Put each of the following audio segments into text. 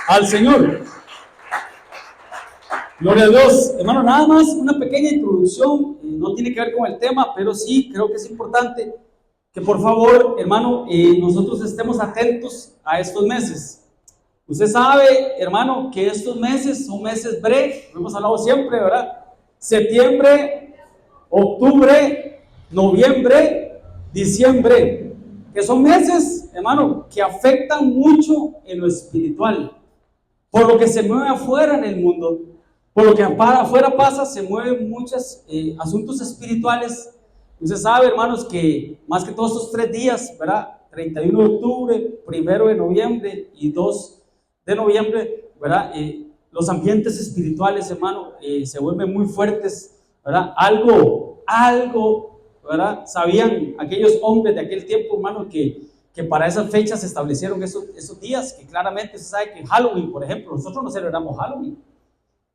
al Señor. Gloria a Dios. Hermano, nada más una pequeña introducción, no tiene que ver con el tema, pero sí creo que es importante que por favor, hermano, nosotros estemos atentos a estos meses. Usted sabe, hermano, que estos meses son meses breves, lo hemos hablado siempre, ¿verdad? Septiembre, octubre, noviembre, diciembre, que son meses, hermano, que afectan mucho en lo espiritual, por lo que se mueve afuera en el mundo, por lo que afuera pasa, se mueven muchos asuntos espirituales. Usted sabe, hermanos, que más que todos estos 3 días, ¿verdad? 31 de octubre, 1 de noviembre y 2 de noviembre, ¿verdad? Los ambientes espirituales, hermano, se vuelven muy fuertes, ¿verdad? Algo, ¿verdad? Sabían aquellos hombres de aquel tiempo, hermano, que para esas fechas se establecieron esos días, que claramente se sabe que Halloween, por ejemplo, nosotros no celebramos Halloween.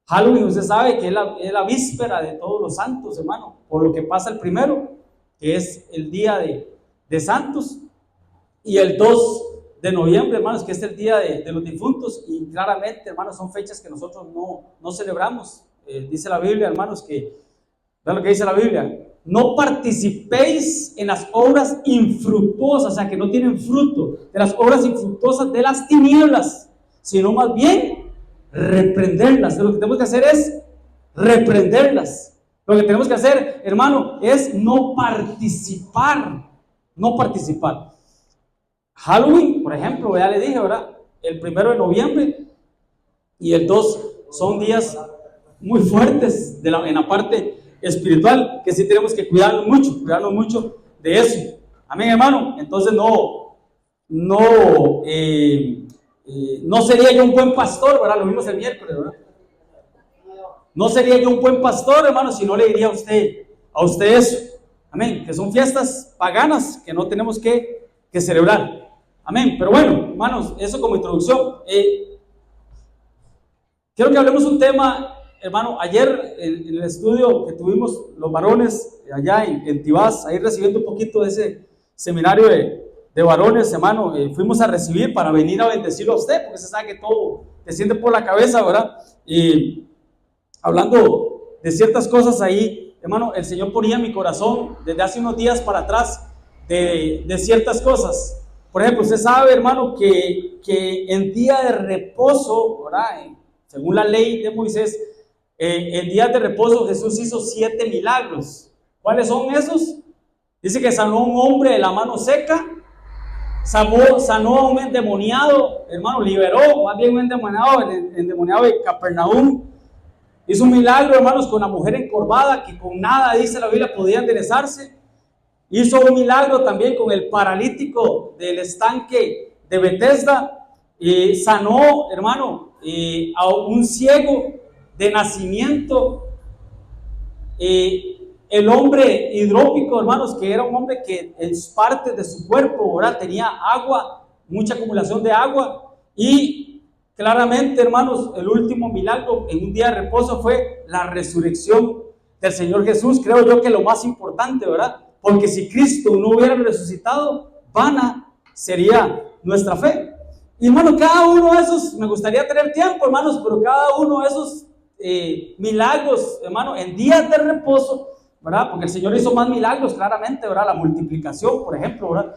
Halloween, usted sabe que es la víspera de todos los santos, hermano, por lo que pasa el 1, que es el día de santos, y el 2 de noviembre, hermanos, que es el día de los difuntos, y claramente, hermanos, son fechas que nosotros no celebramos. Dice la Biblia, hermanos, vean lo que dice la Biblia: no participéis en las obras infructuosas, o sea, que no tienen fruto, de las obras infructuosas de las tinieblas, sino más bien reprenderlas. Lo que tenemos que hacer es reprenderlas. Lo que tenemos que hacer, hermano, es no participar. Halloween, por ejemplo, ya le dije, ¿verdad? El 1 de noviembre y el 2 son días muy fuertes en la parte espiritual, que sí tenemos que cuidarnos mucho de eso. Amén, hermano. Entonces no sería yo un buen pastor, ¿verdad? Lo vimos el miércoles, ¿verdad? No sería yo un buen pastor, hermano, si no le diría a usted eso. Amén. Que son fiestas paganas que no tenemos que celebrar. Amén. Pero bueno, hermanos, eso como introducción. Quiero que hablemos un tema, hermano. Ayer en el estudio que tuvimos los varones allá en Tibás, ahí recibiendo un poquito de ese seminario de varones, hermano, fuimos a recibir para venir a bendecirlo a usted, porque se sabe que todo desciende por la cabeza, ¿verdad? Y hablando de ciertas cosas ahí, hermano, el Señor ponía en mi corazón desde hace unos días para atrás de ciertas cosas. Por ejemplo, usted sabe, hermano, que en día de reposo, ¿verdad? Según la ley de Moisés, en días de reposo Jesús hizo 7 milagros. ¿Cuáles son esos? Dice que sanó a un hombre de la mano seca, sanó a un endemoniado, hermano, liberó más bien un endemoniado, el endemoniado de Capernaum. Hizo un milagro, hermanos, con la mujer encorvada, que con nada, dice la Biblia, podía enderezarse. Hizo un milagro también con el paralítico del estanque de Betesda. Sanó, hermano, a un ciego de nacimiento. El hombre hidrópico, hermanos, que era un hombre que en partes de su cuerpo, ¿verdad?, tenía agua, mucha acumulación de agua. Y claramente, hermanos, el último milagro en un día de reposo fue la resurrección del Señor Jesús. Creo yo que lo más importante, ¿verdad? Porque si Cristo no hubiera resucitado, vana sería nuestra fe. Y hermano, cada uno de esos, me gustaría tener tiempo, hermanos, pero cada uno de esos milagros, hermano, en días de reposo, ¿verdad? Porque el Señor hizo más milagros, claramente, ¿verdad? La multiplicación, por ejemplo, ¿verdad?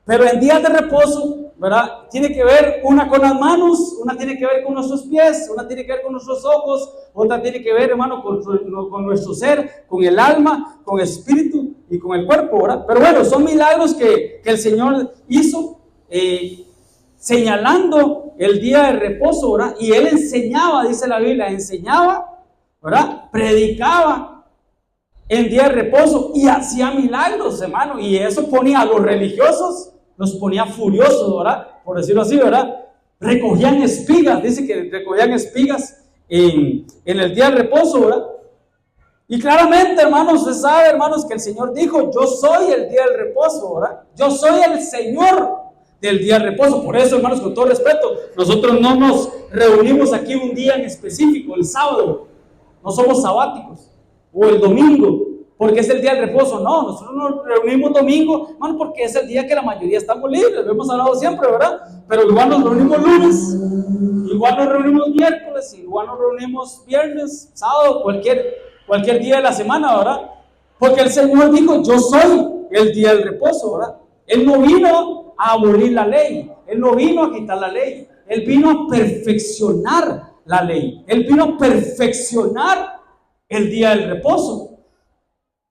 Pero en días de reposo, ¿verdad? Tiene que ver una con las manos, una tiene que ver con nuestros pies, una tiene que ver con nuestros ojos, otra tiene que ver, hermano, con nuestro ser, con el alma, con el espíritu y con el cuerpo, ¿verdad? Pero bueno, son milagros que el Señor hizo, señalando el día de reposo, ¿verdad? Y Él enseñaba, dice la Biblia, enseñaba, ¿verdad? Predicaba en día de reposo y hacía milagros, hermano, y eso ponía a los religiosos, los ponía furiosos, ¿verdad? Por decirlo así, ¿verdad? Recogían espigas, dice que recogían espigas en el día de reposo, ¿verdad? Y claramente, hermanos, usted sabe, hermanos, que el Señor dijo: yo soy el día del reposo, ¿verdad? Yo soy el Señor del día de reposo. Por eso, hermanos, con todo respeto, nosotros no nos reunimos aquí un día en específico, el sábado, no somos sabáticos, o el domingo, porque es el día del reposo. No, nosotros nos reunimos domingo, hermano, porque es el día que la mayoría estamos libres, lo hemos hablado siempre, ¿verdad? Pero igual nos reunimos lunes, igual igual nos reunimos miércoles, igual nos reunimos viernes, sábado, cualquier día de la semana, ¿verdad? Porque el Señor dijo, yo soy el día del reposo, ¿verdad? Él no vino a abolir la ley, Él no vino a quitar la ley, Él vino a perfeccionar la ley, Él vino a perfeccionar el día del reposo.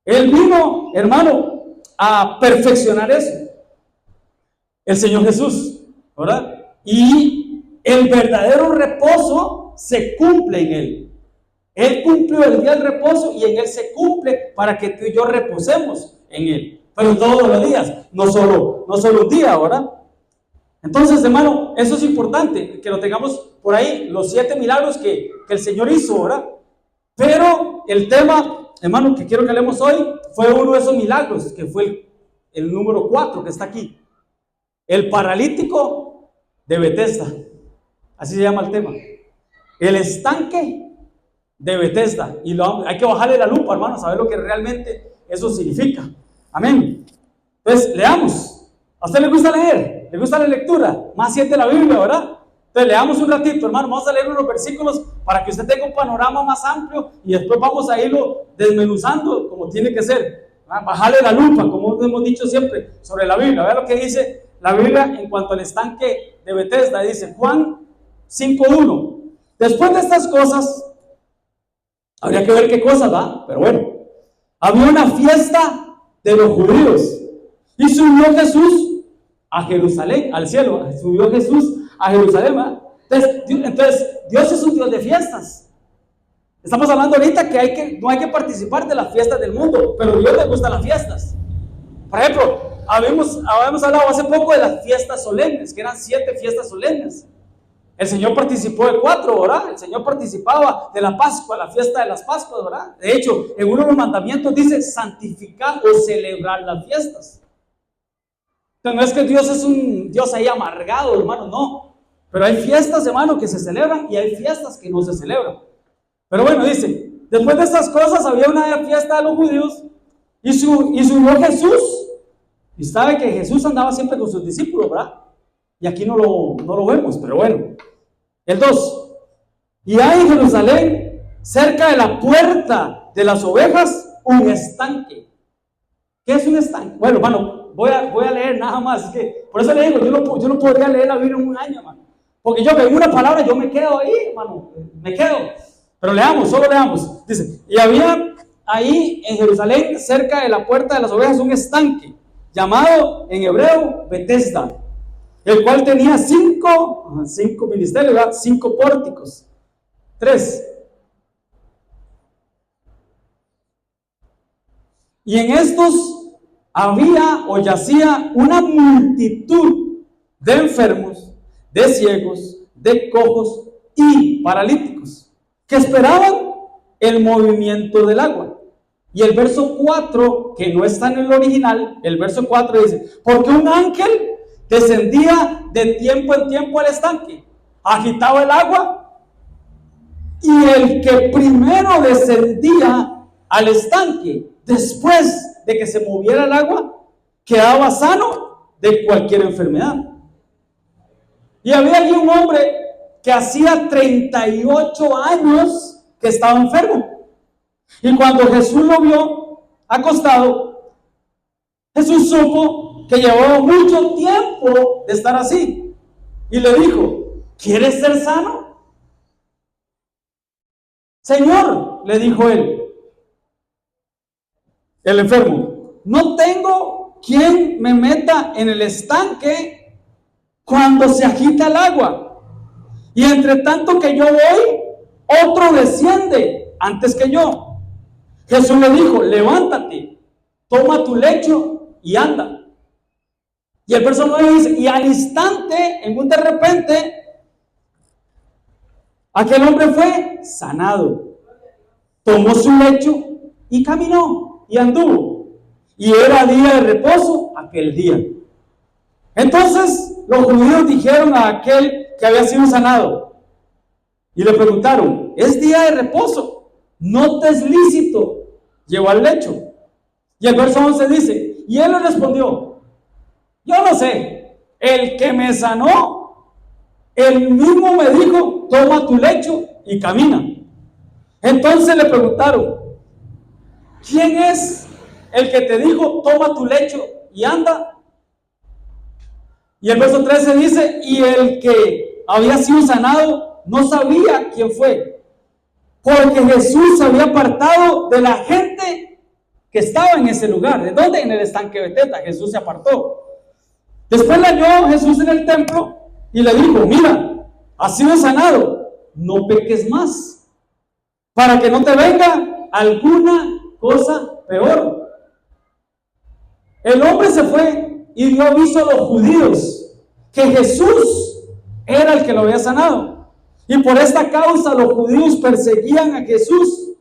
Él vino, hermano, a perfeccionar eso. El Señor Jesús, ¿verdad? Y el verdadero reposo se cumple en Él. Él cumplió el día del reposo y en Él se cumple para que tú y yo reposemos en Él. Pero todos los días, no solo un día, ¿verdad? Entonces, hermano, eso es importante, que lo tengamos por ahí, los 7 milagros que el Señor hizo, ¿verdad? Pero el tema, hermano, que quiero que hablemos hoy, fue uno de esos milagros, que fue el número 4 que está aquí. El paralítico de Betesda, así se llama el tema. El estanque de Betesda. Y hay que bajarle la lupa, hermano, saber lo que realmente eso significa. Amén. Entonces, leamos. ¿A usted le gusta leer? ¿Le gusta la lectura? Más siente la Biblia, ¿verdad? Entonces, leamos un ratito, hermano. Vamos a leer unos versículos para que usted tenga un panorama más amplio y después vamos a irlo desmenuzando como tiene que ser. Bajarle la lupa, como hemos dicho siempre, sobre la Biblia. Vea lo que dice la Biblia en cuanto al estanque de Betesda. Dice Juan 5:1. Después de estas cosas, habría que ver qué cosas, ¿va? Pero bueno, había una fiesta de los judíos y subió Jesús a Jerusalén, al cielo. Subió Jesús a Jerusalén, ¿va? Entonces, Dios es un Dios de fiestas. Estamos hablando ahorita no hay que participar de las fiestas del mundo, pero a Dios le gustan las fiestas. Por ejemplo, habíamos hablado hace poco de las fiestas solemnes, que eran 7 fiestas solemnes. El Señor participó de 4, ¿verdad? El Señor participaba de la Pascua, la fiesta de las Pascuas, ¿verdad? De hecho, en uno de los mandamientos dice santificar o celebrar las fiestas. Entonces, no es que Dios es un Dios ahí amargado, hermano, no. Pero hay fiestas, hermano, que se celebran y hay fiestas que no se celebran. Pero bueno, dice, después de estas cosas había una fiesta de los judíos y subió Jesús. Y sabe que Jesús andaba siempre con sus discípulos, ¿verdad? Y aquí no lo vemos, pero bueno. El 2. Y hay en Jerusalén, cerca de la puerta de las ovejas, un estanque. ¿Qué es un estanque? Bueno, hermano, voy a leer nada más. Es que, por eso le digo, yo no podría leer la Biblia en un año, hermano. Porque yo en una palabra yo me quedo ahí, hermano. Me quedo. Pero leamos, solo leamos. Dice, y había ahí en Jerusalén, cerca de la puerta de las ovejas, un estanque, llamado en hebreo Betesda, el cual tenía 5 ministerios, ¿verdad? 5 pórticos. 3. Y en estos había o yacía una multitud de enfermos, de ciegos, de cojos y paralíticos, que esperaban el movimiento del agua. Y el verso 4, que no está en el original, el verso 4 dice, porque un ángel descendía de tiempo en tiempo al estanque, agitaba el agua, y el que primero descendía al estanque, después de que se moviera el agua, quedaba sano de cualquier enfermedad. Y había allí un hombre que hacía 38 años que estaba enfermo. Y cuando Jesús lo vio acostado, Jesús supo que llevaba mucho tiempo de estar así. Y le dijo, ¿quieres ser sano? Señor, le dijo él, el enfermo, no tengo quien me meta en el estanque cuando se agita el agua. Y entre tanto que yo voy, otro desciende antes que yo. Jesús le dijo, levántate, toma tu lecho y anda. Y el verso 9 dice, y al instante, en un de repente, aquel hombre fue sanado. Tomó su lecho y caminó y anduvo. Y era día de reposo aquel día. Entonces los judíos dijeron a aquel que había sido sanado y le preguntaron, ¿es día de reposo? ¿No te es lícito llevar lecho? Y el verso 11 dice, y él le respondió, yo no sé, el que me sanó, él mismo me dijo dijo, toma tu lecho y camina. Entonces le preguntaron, ¿quién es el que te dijo, toma tu lecho y anda? Y el verso 13 dice, y el que había sido sanado no sabía quién fue, porque Jesús se había apartado de la gente que estaba en ese lugar. ¿De dónde? En el estanque de Betesda. Jesús se apartó. Después le halló Jesús en el templo y le dijo, mira, has sido sanado, no peques más, para que no te venga alguna cosa peor. El hombre se fue y dio aviso a los judíos que Jesús era el que lo había sanado. Y por esta causa los judíos perseguían a Jesús,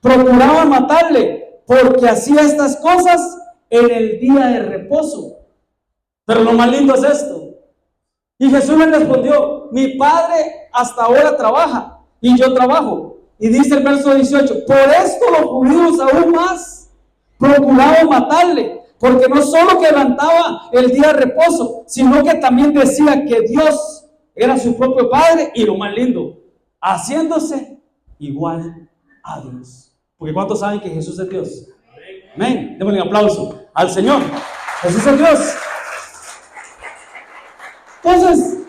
procuraban matarle, porque hacía estas cosas en el día de reposo. Pero lo más lindo es esto. Y Jesús le respondió, mi Padre hasta ahora trabaja y yo trabajo. Y dice el verso 18, por esto los judíos aún más procuraban matarle, porque no solo quebrantaba el día de reposo, sino que también decía que Dios era su propio Padre, y lo más lindo, haciéndose igual a Dios. Porque ¿cuántos saben que Jesús es Dios? Amén. Démosle un aplauso al Señor. Jesús es Dios. Entonces,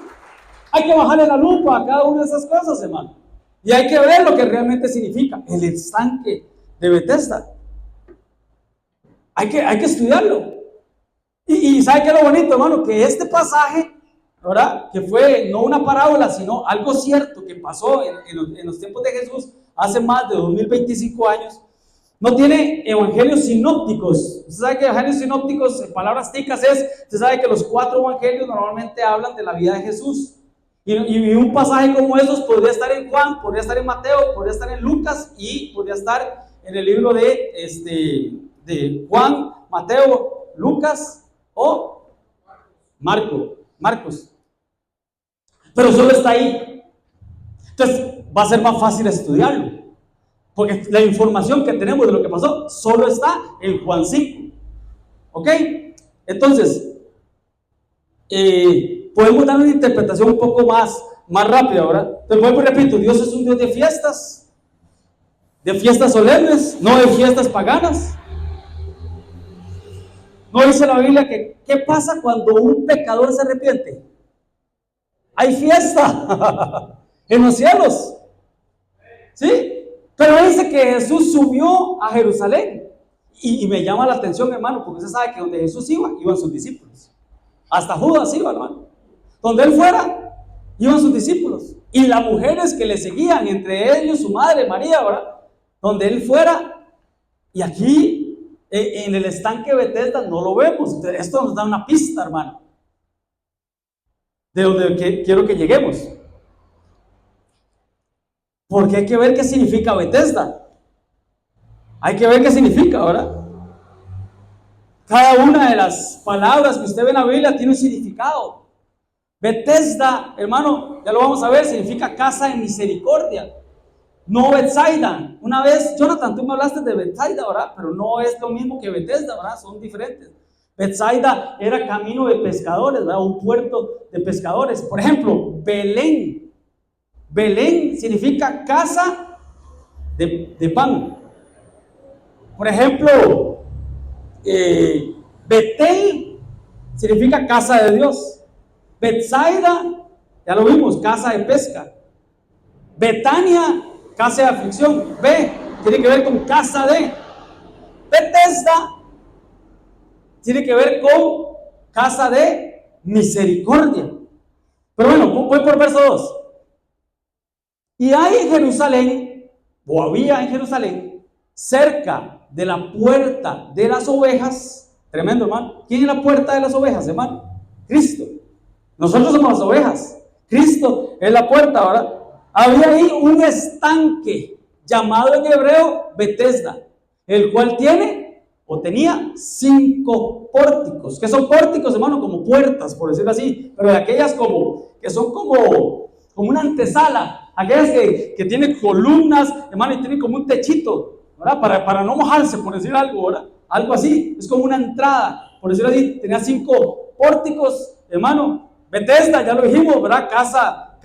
hay que bajarle la lupa a cada una de esas cosas, hermano. Y hay que ver lo que realmente significa el estanque de Betesda. Hay que estudiarlo. Y ¿sabe qué es lo bonito, hermano? Que este pasaje, ¿verdad? Que fue no una parábola, sino algo cierto que pasó en los tiempos de Jesús, hace más de 2025 años, no tiene evangelios sinópticos. Usted sabe que evangelios sinópticos, en palabras ticas, usted sabe que los 4 evangelios normalmente hablan de la vida de Jesús. Y un pasaje como esos podría estar en Juan, podría estar en Mateo, podría estar en Lucas y podría estar en el libro de Juan, Mateo, Lucas o Marcos. Pero solo está ahí. Entonces va a ser más fácil estudiarlo, porque la información que tenemos de lo que pasó solo está en Juan 5. ¿Ok? Entonces, podemos dar una interpretación un poco más rápida, ¿verdad? Entonces, vuelvo y repito, Dios es un Dios de fiestas solemnes, no de fiestas paganas. ¿No dice la Biblia que qué pasa cuando un pecador se arrepiente? Hay fiesta en los cielos, ¿sí? Pero dice que Jesús subió a Jerusalén. Y me llama la atención, hermano, porque usted sabe que donde Jesús iban sus discípulos. Hasta Judas iba, hermano. Donde él fuera, iban sus discípulos. Y las mujeres que le seguían, entre ellos su madre María, ¿verdad? Donde él fuera. Y aquí, en el estanque de Betesda, no lo vemos. Esto nos da una pista, hermano, de donde quiero que lleguemos. Porque hay que ver qué significa Betesda. Hay que ver qué significa, ¿verdad? Cada una de las palabras que usted ve en la Biblia tiene un significado. Betesda, hermano, ya lo vamos a ver, significa casa de misericordia. No Betsaida. Una vez, Jonathan, tú me hablaste de Betsaida, ¿verdad? Pero no es lo mismo que Betesda, ¿verdad? Son diferentes. Betsaida era camino de pescadores, ¿verdad? Un puerto de pescadores. Por ejemplo, Belén. Belén significa casa de pan. Por ejemplo, Betel significa casa de Dios. Betsaida, ya lo vimos, casa de pesca. Betania, casa de aflicción. Tiene que ver con casa de. Betesda tiene que ver con casa de misericordia. Pero bueno, voy por verso 2. Y hay en Jerusalén, o había en Jerusalén, cerca de la puerta de las ovejas. Tremendo, hermano. ¿Quién es la puerta de las ovejas, hermano? Cristo. Nosotros somos las ovejas. Cristo es la puerta, ¿verdad? Había ahí un estanque llamado en hebreo Betesda, el cual tenía 5 pórticos. ¿Qué son pórticos, hermano? Como puertas, por decirlo así, pero de aquellas que son como una antesala, aquellas que tienen columnas, hermano, y tienen como un techito, ¿verdad? Para no mojarse, por decir algo, ¿verdad? Algo así, es como una entrada, por decirlo así. Tenía 5 pórticos, hermano. Betesda, ya lo dijimos, ¿verdad? Casa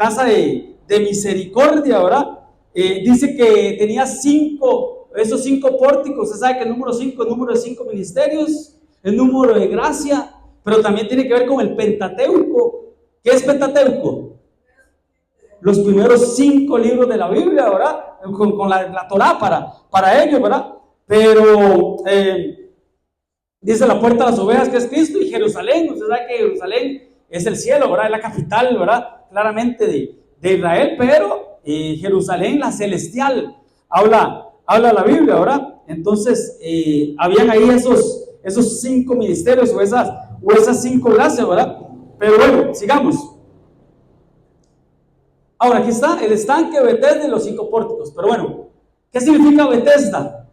de misericordia, ¿verdad? Dice que tenía esos 5 pórticos. Usted sabe que el número 5 es el número de 5 ministerios, el número de gracia, pero también tiene que ver con el Pentateuco. ¿Qué es Pentateuco? Los primeros 5 libros de la Biblia, ¿verdad? Con la Torá para ellos, ¿verdad? Pero dice la puerta de las ovejas, que es Cristo, y Jerusalén. Usted sabe que Jerusalén es el cielo, ¿verdad? Es la capital, ¿verdad? Claramente de Israel, pero Jerusalén, la celestial, habla la Biblia, ¿verdad? Entonces, habían ahí esos 5 ministerios o esas 5 gracias, ¿verdad? Pero bueno, sigamos. Ahora, aquí está el estanque Betesda y los 5 pórticos. Pero bueno, ¿qué significa Betesda?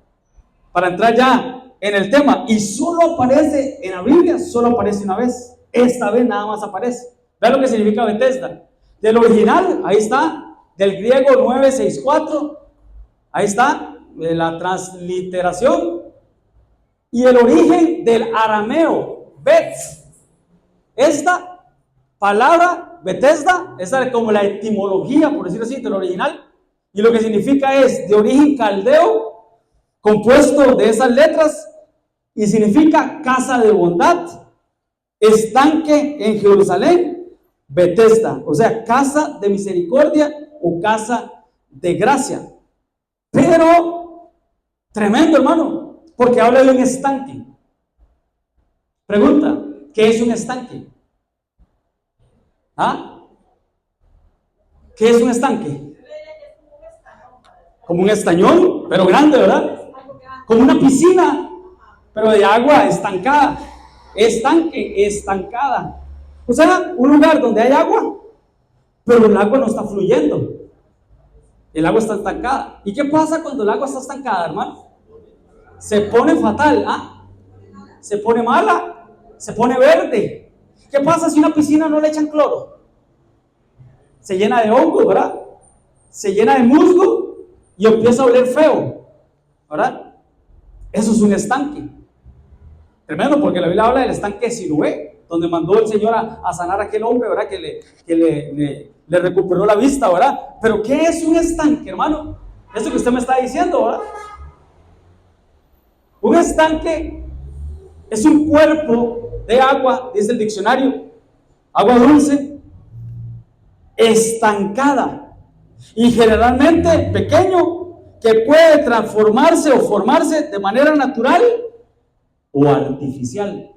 Para entrar ya en el tema. Y solo aparece en la Biblia, solo aparece una vez. Esta vez nada más aparece. Vean lo que significa Betesda. Del original, ahí está, del griego 964, ahí está, de la transliteración. Y el origen del arameo, Bet. Esta palabra Betesda, esa es como la etimología, por decirlo así, del original, y lo que significa es de origen caldeo, compuesto de esas letras, y significa casa de bondad, estanque en Jerusalén, Betesda, o sea, casa de misericordia o casa de gracia. Pero, tremendo, hermano, porque habla de un estanque. Pregunta, ¿qué es un estanque? ¿Ah? ¿Qué es un estanque? Como un estañón, pero grande, ¿verdad? Como una piscina, pero de agua estancada. Estanque, estancada. O sea, un lugar donde hay agua, pero el agua no está fluyendo. El agua está estancada. ¿Y qué pasa cuando el agua está estancada, hermano? Se pone fatal, ¿ah? Se pone mala, se pone verde. ¿Qué pasa si una piscina no le echan cloro? Se llena de hongo, ¿verdad? Se llena de musgo y empieza a oler feo, ¿verdad? Eso es un estanque. Tremendo, porque la Biblia habla del estanque de Siloé, donde mandó el Señor a sanar a aquel hombre, ¿verdad? Que le recuperó la vista, ¿verdad? Pero ¿qué es un estanque, hermano? Eso que usted me está diciendo, ¿verdad? Un estanque es un cuerpo de agua, dice el diccionario, agua dulce, estancada y generalmente pequeño, que puede transformarse o formarse de manera natural o artificial.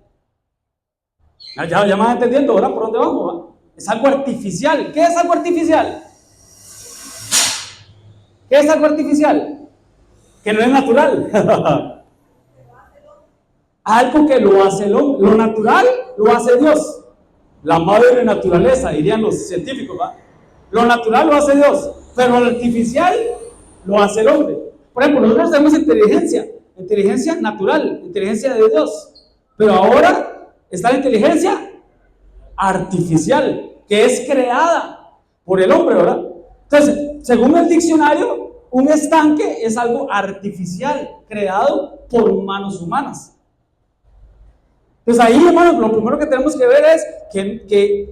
Ya me van entendiendo, ¿verdad? ¿Por dónde vamos? ¿verdad? Es algo artificial. ¿Qué es algo artificial? ¿Qué es algo artificial? Que no es natural. Algo que lo hace el hombre. Lo natural lo hace Dios. La madre naturaleza, dirían los científicos, ¿verdad? Lo natural lo hace Dios, pero lo artificial lo hace el hombre. Por ejemplo, nosotros tenemos inteligencia natural, inteligencia de Dios, pero ahora está la inteligencia artificial, que es creada por el hombre, ¿verdad? Entonces, según el diccionario, un estanque es algo artificial, creado por manos humanas. Entonces ahí, hermanos, lo primero que tenemos que ver es que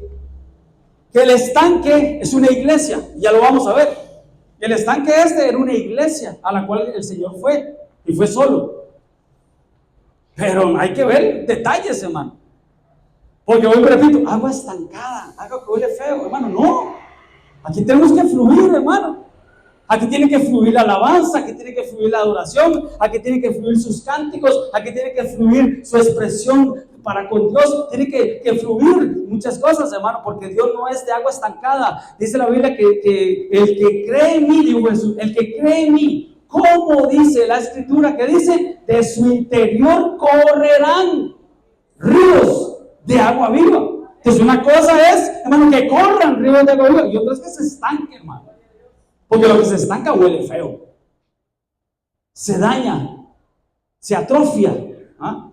el estanque es una iglesia, ya lo vamos a ver. El estanque era una iglesia a la cual el Señor fue, y fue solo. Pero hay que ver detalles, hermano. Porque hoy, repito, agua estancada, agua que huele feo, hermano, no. Aquí tenemos que fluir, hermano. Aquí tiene que fluir la alabanza, aquí tiene que fluir la adoración, aquí tiene que fluir sus cánticos, aquí tiene que fluir su expresión para con Dios, tiene que fluir muchas cosas, hermano, porque Dios no es de agua estancada. Dice la Biblia que el que cree en mí, dijo Jesús, el que cree en mí, ¿cómo dice la Escritura? Que dice, de su interior correrán ríos de agua viva. Entonces una cosa es, hermano, que corran ríos de agua viva, y otra es que se estanque, hermano. Porque lo que se estanca huele feo, se daña, se atrofia. ¿Ah?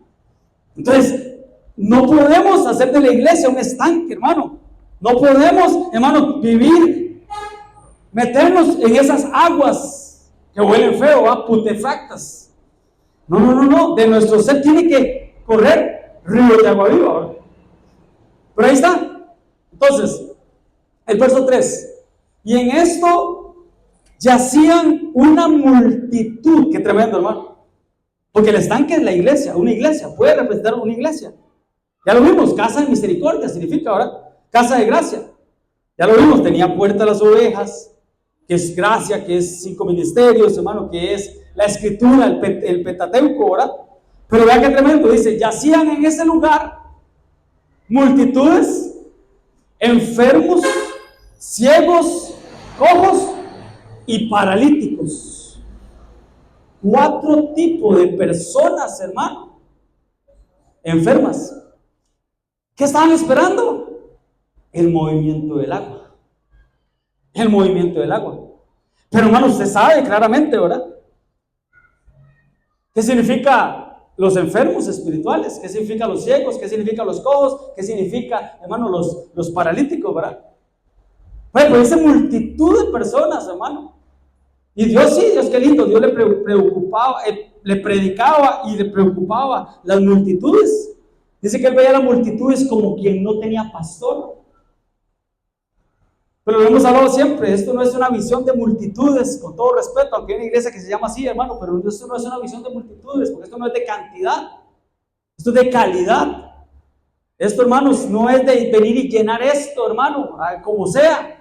Entonces, no podemos hacer de la iglesia un estanque, hermano. No podemos, hermano, meternos en esas aguas que huelen feo, putefactas. No. De nuestro ser tiene que correr ríos de agua viva. ¿verdad? Pero ahí está. Entonces, el verso 3. Y en esto yacían una multitud. Qué tremendo, hermano. Porque el estanque es la iglesia, una iglesia, puede representar una iglesia. Ya lo vimos, casa de misericordia significa, ¿verdad? Casa de gracia. Ya lo vimos, tenía puerta a las ovejas, que es gracia, que es 5 ministerios, hermano, que es la escritura, el Pentateuco, ¿verdad? Pero vean qué tremendo, dice, yacían en ese lugar multitudes, enfermos, ciegos, cojos y paralíticos. 4 tipos de personas, hermano, enfermas. ¿Qué estaban esperando? El movimiento del agua. El movimiento del agua. Pero, hermano, usted sabe claramente, ¿verdad? ¿Qué significa los enfermos espirituales? ¿Qué significa los ciegos? ¿Qué significa los cojos? ¿Qué significa, hermano, los paralíticos, verdad? Bueno, pues esa multitud de personas, hermano. Y Dios, sí, Dios qué lindo, Dios le preocupaba, le predicaba y le preocupaba las multitudes. Dice que él veía las multitudes como quien no tenía pastor. Pero lo hemos hablado siempre, esto no es una visión de multitudes, con todo respeto, aunque hay una iglesia que se llama así, hermano, pero esto no es una visión de multitudes, porque esto no es de cantidad, esto es de calidad. Esto, hermanos, no es de venir y llenar esto, hermano, como sea.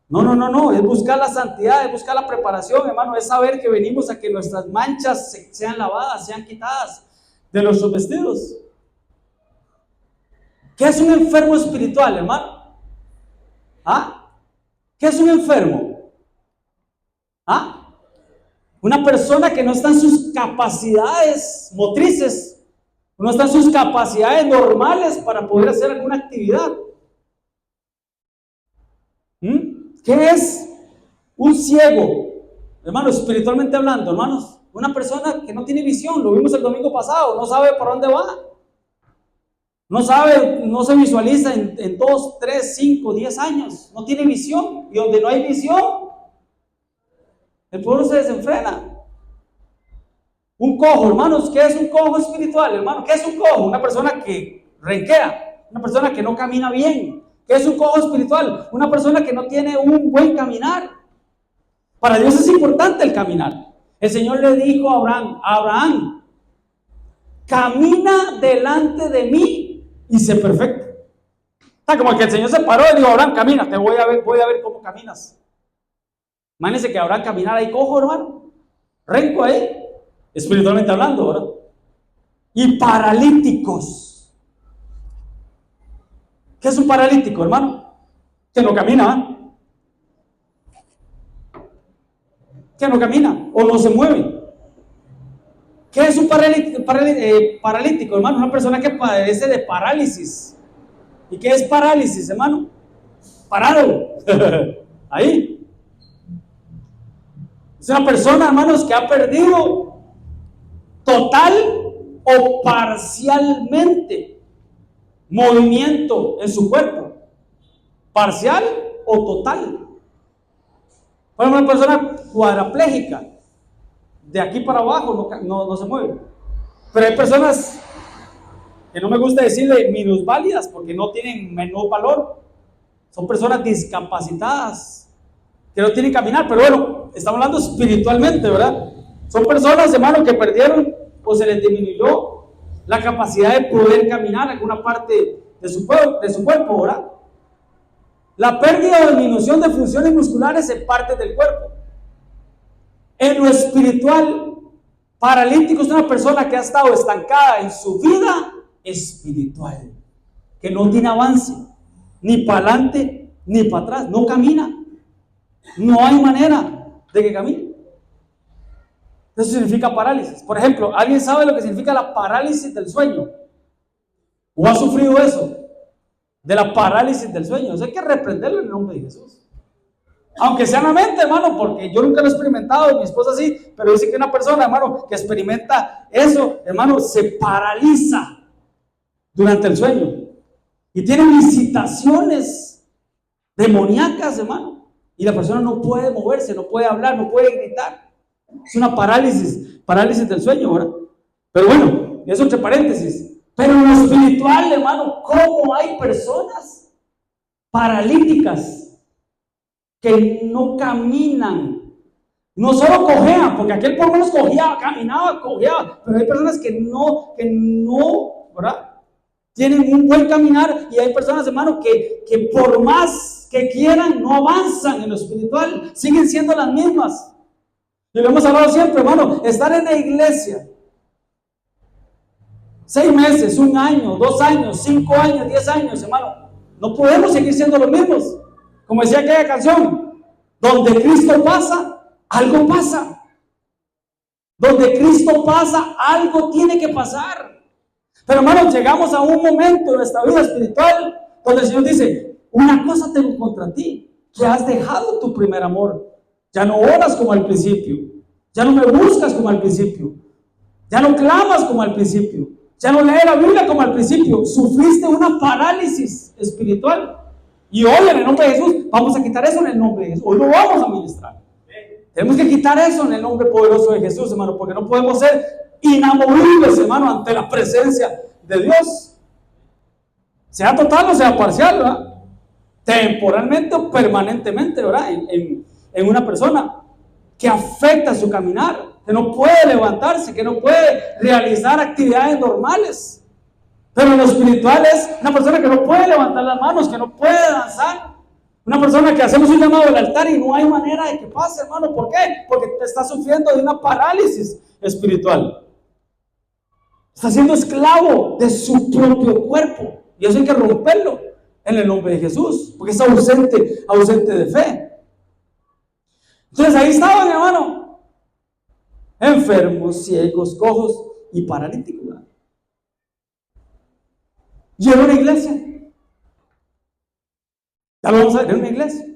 No, es buscar la santidad, es buscar la preparación, hermano, es saber que venimos a que nuestras manchas sean lavadas, sean quitadas de nuestros vestidos. ¿Qué es un enfermo espiritual, hermano? ¿Ah? ¿Qué es un enfermo? ¿Ah? Una persona que no está en sus capacidades motrices, no está en sus capacidades normales para poder hacer alguna actividad. ¿Qué es un ciego? Hermano, espiritualmente hablando, hermanos, una persona que no tiene visión, lo vimos el domingo pasado, no sabe por dónde va. No sabe, no se visualiza en 2, 3, 5, 10 años. No tiene visión. Y donde no hay visión, el pueblo se desenfrena. Un cojo, hermanos, ¿qué es un cojo espiritual, hermano? ¿Qué es un cojo? Una persona que renquea, una persona que no camina bien. ¿Qué es un cojo espiritual? Una persona que no tiene un buen caminar. Para Dios es importante el caminar. El Señor le dijo a Abraham, camina delante de mí y sé perfecto. Está como que el Señor se paró y dijo, Abraham, camina, te voy a ver cómo caminas. Imagínense que Abraham caminara ahí cojo, hermano, renco ahí, espiritualmente hablando, ¿verdad? Y paralíticos. ¿Qué es un paralítico, hermano? Que no camina, que no camina o no se mueve. ¿Qué es un paralítico, hermano? Una persona que padece de parálisis. ¿Y qué es parálisis, hermano? Parado. Ahí. Es una persona, hermanos, que ha perdido total o parcialmente movimiento en su cuerpo. Parcial o total. Por ejemplo, una persona cuadraplégica. De aquí para abajo no se mueve. Pero hay personas que no me gusta decirle minusválidas porque no tienen menor valor. Son personas discapacitadas que no tienen que caminar. Pero bueno, estamos hablando espiritualmente, ¿verdad? Son personas, hermano, que perdieron o se les disminuyó la capacidad de poder caminar en alguna parte de su cuerpo, ¿verdad? La pérdida o disminución de funciones musculares en partes del cuerpo. En lo espiritual, paralítico es una persona que ha estado estancada en su vida espiritual, que no tiene avance, ni para adelante, ni para atrás, no camina, no hay manera de que camine. Eso significa parálisis. Por ejemplo, ¿alguien sabe lo que significa la parálisis del sueño? ¿O ha sufrido eso? De la parálisis del sueño. Eso hay que reprenderlo en el nombre de Jesús. Aunque sanamente, hermano, porque yo nunca lo he experimentado, mi esposa sí, pero dice que una persona, hermano, que experimenta eso, hermano, se paraliza durante el sueño y tiene visitaciones demoníacas, hermano, y la persona no puede moverse, no puede hablar, no puede gritar. Es una parálisis del sueño, ¿verdad? Pero bueno, eso entre paréntesis. Pero en lo espiritual, hermano, ¿cómo hay personas paralíticas? que no caminan, no solo cojean, porque aquel por lo menos cojeaba, caminaba, cojeaba, pero hay personas que no, ¿verdad? Tienen un buen caminar, y hay personas, hermano, que por más que quieran, no avanzan en lo espiritual, siguen siendo las mismas. Y lo hemos hablado siempre, hermano, estar en la iglesia 6 meses, 1 año, 2 años, 5 años, 10 años, hermano, no podemos seguir siendo los mismos. Como decía aquella canción, donde Cristo pasa, algo pasa. Donde Cristo pasa, algo tiene que pasar. Pero hermanos, llegamos a un momento en nuestra vida espiritual donde el Señor dice, una cosa tengo contra ti, que has dejado tu primer amor. Ya no oras como al principio, ya no me buscas como al principio, ya no clamas como al principio, ya no lees la Biblia como al principio. Sufriste una parálisis espiritual. Y hoy en el nombre de Jesús vamos a quitar eso en el nombre de Jesús. Hoy lo vamos a ministrar. Tenemos que quitar eso en el nombre poderoso de Jesús, hermano, porque no podemos ser inamovibles, hermano, ante la presencia de Dios. Sea total o sea parcial, ¿verdad? Temporalmente o permanentemente, ¿verdad? En una persona que afecta su caminar, que no puede levantarse, que no puede realizar actividades normales. Pero en lo espiritual es una persona que no puede levantar las manos, que no puede danzar. Una persona que hacemos un llamado al altar y no hay manera de que pase, hermano. ¿Por qué? Porque te está sufriendo de una parálisis espiritual. Está siendo esclavo de su propio cuerpo. Y eso hay que romperlo en el nombre de Jesús, porque es ausente de fe. Entonces ahí estaban, hermano, enfermos, ciegos, cojos y paralíticos. Y era una iglesia. Ya lo vamos a ver, era una iglesia.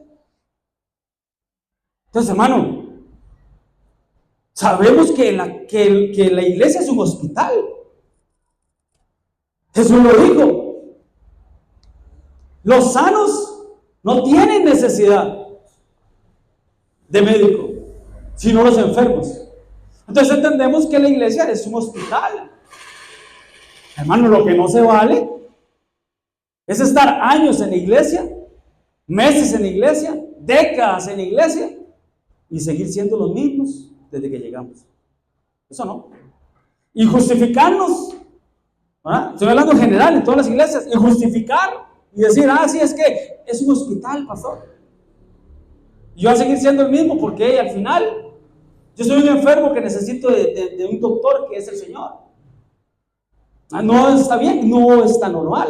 Entonces, hermano, sabemos que la iglesia es un hospital. Jesús lo dijo. Los sanos no tienen necesidad de médico, sino los enfermos. Entonces entendemos que la iglesia es un hospital. Hermano, lo que no se vale es estar años en la iglesia, meses en la iglesia, décadas en la iglesia y seguir siendo los mismos desde que llegamos. Eso no. Y justificarnos, ¿verdad? Estoy hablando en general en todas las iglesias, y justificar y decir, sí, es que es un hospital, pastor. Y yo voy a seguir siendo el mismo porque al final yo soy un enfermo que necesito de un doctor que es el Señor. No está bien, no está normal.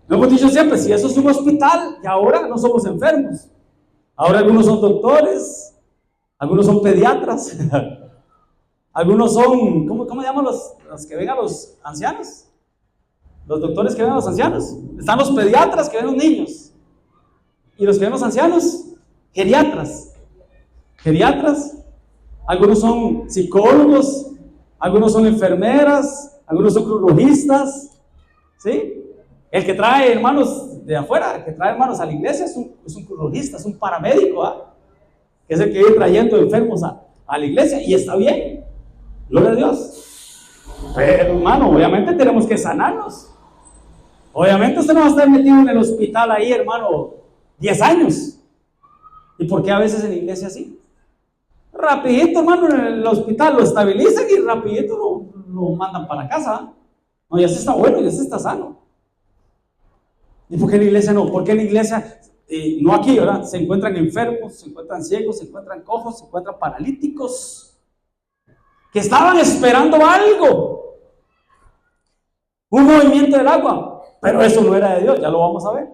Lo hemos dicho siempre, si eso es un hospital, y ahora no somos enfermos. Ahora algunos son doctores, algunos son pediatras, algunos son, ¿cómo llaman los que ven a los ancianos? Los doctores que ven a los ancianos. Están los pediatras que ven a los niños. Y los que ven a los ancianos, geriatras. Geriatras, algunos son psicólogos, algunos son enfermeras, algunos son crurologistas, ¿sí? El que trae hermanos de afuera, el que trae hermanos a la iglesia es un crurologista, es un paramédico, que es el que viene trayendo enfermos a la iglesia, y está bien, gloria a Dios. Pero hermano, obviamente tenemos que sanarnos. Obviamente usted no va a estar metido en el hospital ahí, hermano, 10 años. ¿Y por qué a veces en la iglesia así? Rapidito, hermano, en el hospital lo estabilizan y rapidito lo mandan para casa. No, ya se está bueno, ya se está sano. ¿Y por qué en la iglesia no? ¿Por qué en la iglesia, no aquí, ¿verdad? Se encuentran enfermos, se encuentran ciegos, se encuentran cojos, se encuentran paralíticos, que estaban esperando algo, un movimiento del agua, pero eso no era de Dios, ya lo vamos a ver.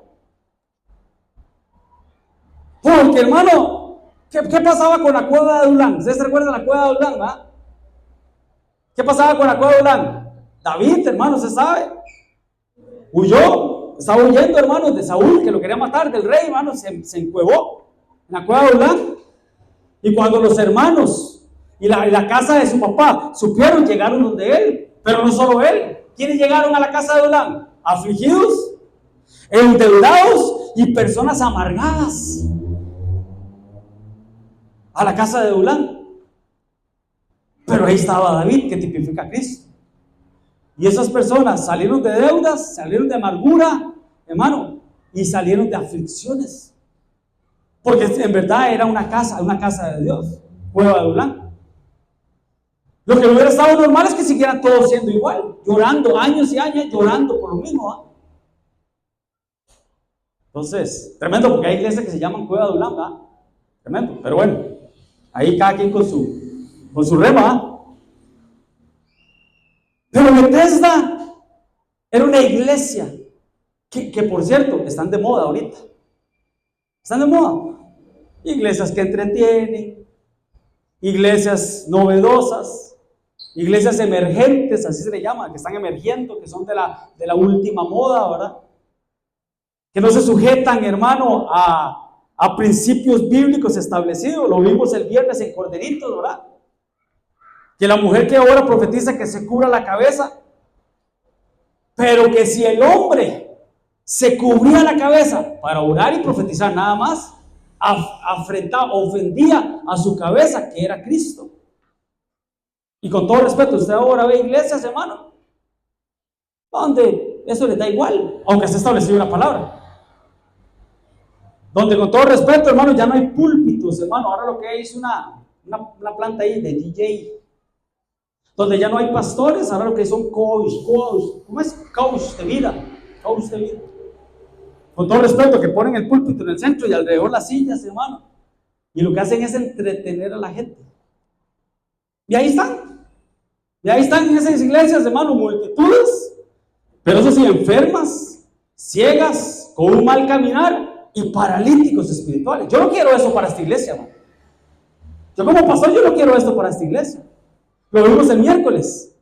Porque, hermano, ¿qué pasaba con la cueva de Adulán? ¿Ustedes se recuerdan la cueva de Adulán, verdad? ¿Qué pasaba con la cueva de Adulán? David, hermano, se sabe, huyó, estaba huyendo, hermanos, de Saúl, que lo quería matar, del rey, hermano, se encuevó en la cueva de Adulán. Y cuando los hermanos y la casa de su papá supieron, llegaron donde él, pero no solo él. ¿Quiénes llegaron a la casa de Adulán? Afligidos, endeudados y personas amargadas a la casa de Adulán. Pero ahí estaba David, que tipifica a Cristo. Y esas personas salieron de deudas, salieron de amargura, hermano, y salieron de aflicciones. porque en verdad era una casa de Dios, Cueva de Adulán. Lo que hubiera estado normal es que siguieran todos siendo igual, llorando años y años, llorando por lo mismo, ¿ah? Entonces, tremendo, porque hay iglesias que se llaman Cueva de Adulán, ¿verdad? Tremendo, pero bueno, ahí cada quien con su rema, ¿ah? Pero Bethesda era una iglesia que por cierto, están de moda ahorita. Están de moda. Iglesias que entretienen, iglesias novedosas, iglesias emergentes, así se le llama, que están emergiendo, que son de la última moda, ¿verdad? Que no se sujetan, hermano, a principios bíblicos establecidos. Lo vimos el viernes en Corderitos, ¿verdad? Que la mujer que ahora profetiza que se cubra la cabeza, pero que si el hombre se cubría la cabeza para orar y profetizar nada más, ofendía a su cabeza, que era Cristo. Y con todo respeto, usted ahora ve iglesias, hermano, donde eso le da igual, aunque se estableció una palabra. Donde con todo respeto, hermano, ya no hay púlpitos, hermano. Ahora lo que hay es una planta ahí de DJ. Donde ya no hay pastores, ahora lo que hay son coach, ¿cómo es? Coach de vida. Con todo respeto, que ponen el púlpito en el centro y alrededor las sillas, hermano. Y lo que hacen es entretener a la gente. Y ahí están en esas iglesias, hermano, multitudes. Pero eso sí, enfermas, ciegas, con un mal caminar y paralíticos espirituales. Yo no quiero eso para esta iglesia, hermano. Yo como pastor, yo no quiero esto para esta iglesia. Lo vimos el miércoles.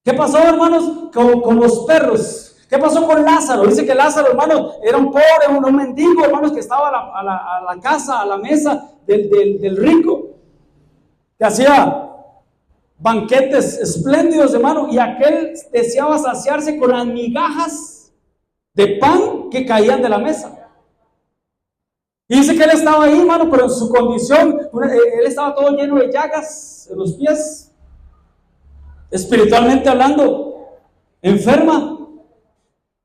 ¿Qué pasó, hermanos, con los perros? ¿Qué pasó con Lázaro? Dice que Lázaro, hermanos, era un pobre, un mendigo, hermanos, que estaba a la casa, a la mesa del rico, que hacía banquetes espléndidos, hermano, y aquel deseaba saciarse con las migajas de pan que caían de la mesa. Y dice que él estaba ahí, hermano, pero en su condición, él estaba todo lleno de llagas en los pies, espiritualmente hablando, enferma.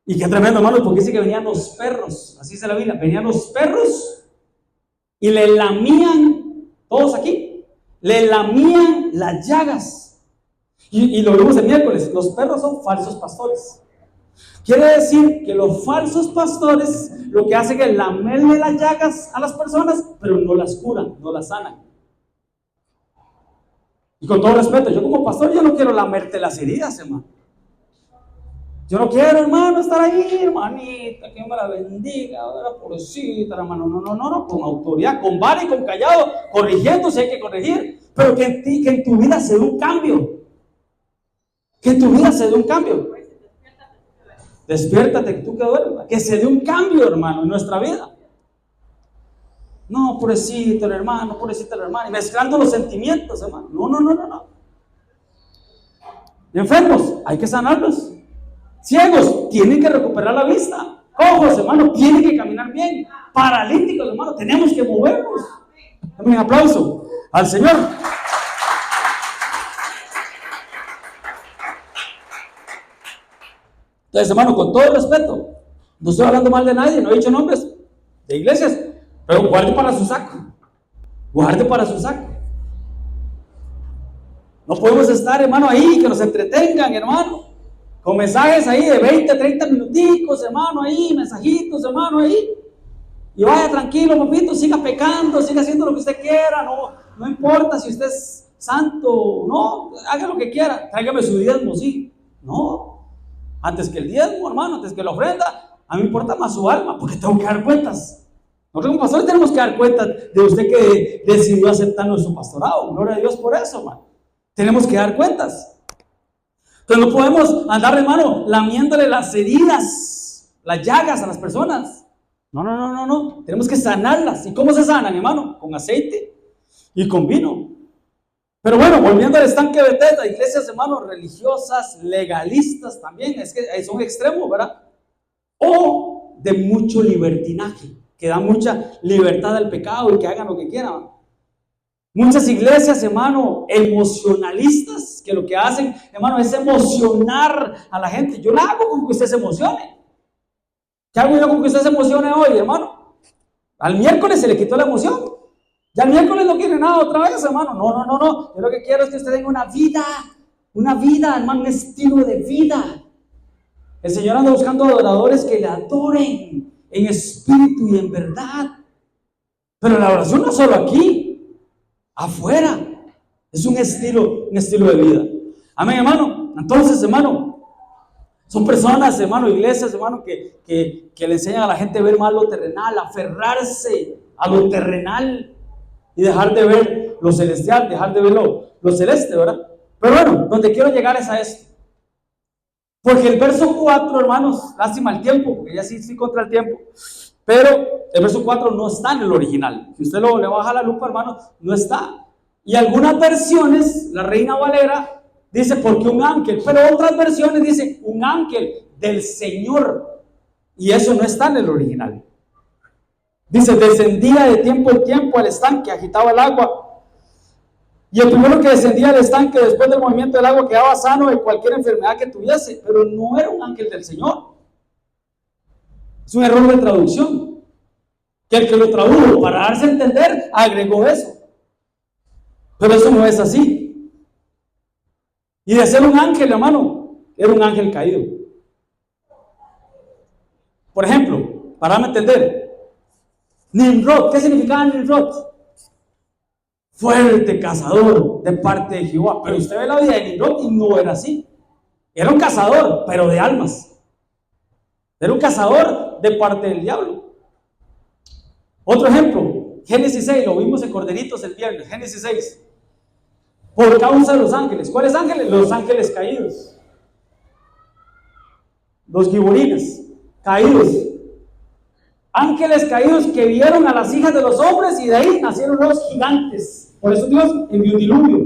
Y qué tremendo, hermano, porque dice que venían los perros, así dice la Biblia, venían los perros y le lamían, todos aquí, le lamían las llagas. Y lo vimos el miércoles, los perros son falsos pastores. Quiere decir que los falsos pastores lo que hacen es lamerle las llagas a las personas, pero no las curan, no las sanan. Y con todo respeto, yo como pastor, yo no quiero lamerte las heridas, hermano. Yo no quiero, hermano, estar ahí, hermanita, que me la bendiga, pobrecita, hermano. No, con autoridad, con vara y con callado, corrigiendo si hay que corregir, pero que en tu vida se dé un cambio. Que en tu vida se dé un cambio. Despiértate, tú que duermes, que se dé un cambio, hermano, en nuestra vida. No, pobrecito el hermano, pobrecita la hermana, y mezclando los sentimientos, hermano. No. Enfermos, hay que sanarlos. Ciegos, tienen que recuperar la vista. Cojos, hermano, tienen que caminar bien. Paralíticos, hermano, tenemos que movernos. Dame un aplauso al Señor. Entonces, hermano, con todo respeto, no estoy hablando mal de nadie, no he dicho nombres de iglesias, pero guarde para su saco. Guarde para su saco. No podemos estar, hermano, ahí, que nos entretengan, hermano. Con mensajes ahí de 20, 30 minuticos, hermano, ahí, mensajitos, hermano, ahí. Y vaya tranquilo, papito, siga pecando, siga haciendo lo que usted quiera, no importa si usted es santo o no, haga lo que quiera, tráigame su diezmo, sí. No, antes que el diezmo, hermano, antes que la ofrenda, a mí me importa más su alma, porque tengo que dar cuentas. Nosotros como pastores tenemos que dar cuentas de usted que decidió aceptar nuestro pastorado. Gloria a Dios por eso, hermano. Tenemos que dar cuentas. Entonces no podemos andar, hermano, lamiéndole las heridas, las llagas a las personas. No. Tenemos que sanarlas. ¿Y cómo se sanan, hermano? Con aceite y con vino. Pero bueno, volviendo al estanque de Bethesda, iglesias, hermano, religiosas, legalistas también, es que son extremos, ¿verdad? O de mucho libertinaje, que da mucha libertad al pecado y que hagan lo que quieran. Muchas iglesias, hermano, emocionalistas, que lo que hacen, hermano, es emocionar a la gente. Yo la hago con que usted se emocione. ¿Qué hago yo con que usted se emocione hoy, hermano? Al miércoles se le quitó la emoción. Ya el miércoles no quiere nada otra vez, hermano. No. Yo lo que quiero es que usted tenga una vida, hermano, un estilo de vida. El Señor anda buscando adoradores que le adoren en espíritu y en verdad. Pero la oración no es solo aquí, afuera. Es un estilo de vida. Amén, hermano. Entonces, hermano, son personas, hermano, iglesias, hermano, que le enseñan a la gente a ver más lo terrenal, aferrarse a lo terrenal y dejar de ver lo celestial, dejar de ver lo celeste, ¿verdad? Pero bueno, donde quiero llegar es a esto. Porque el verso 4, hermanos, lástima el tiempo, porque ya sí estoy contra el tiempo, pero el verso 4 no está en el original. Si usted le baja la lupa, hermanos, no está. Y algunas versiones, la Reina Valera dice porque un ángel, pero otras versiones dicen un ángel del Señor, y eso no está en el original. Dice, descendía de tiempo en tiempo al estanque, agitaba el agua. Y el primero que descendía al estanque después del movimiento del agua quedaba sano de cualquier enfermedad que tuviese, pero no era un ángel del Señor. Es un error de traducción. Que el que lo tradujo para darse a entender agregó eso. Pero eso no es así. Y de ser un ángel, hermano, era un ángel caído. Por ejemplo, para darme a entender, Nimrod, ¿qué significaba Nimrod? Fuerte cazador de parte de Jehová. Pero usted ve la vida de Nimrod y no era así. Era un cazador, pero de almas. Era un cazador de parte del diablo. Otro ejemplo, Génesis 6, lo vimos en Corderitos el viernes, Génesis 6. Por causa de los ángeles. ¿Cuáles ángeles? Los ángeles caídos. Los giborines caídos. Ángeles caídos que vieron a las hijas de los hombres y de ahí nacieron los gigantes. Por eso Dios envió un diluvio.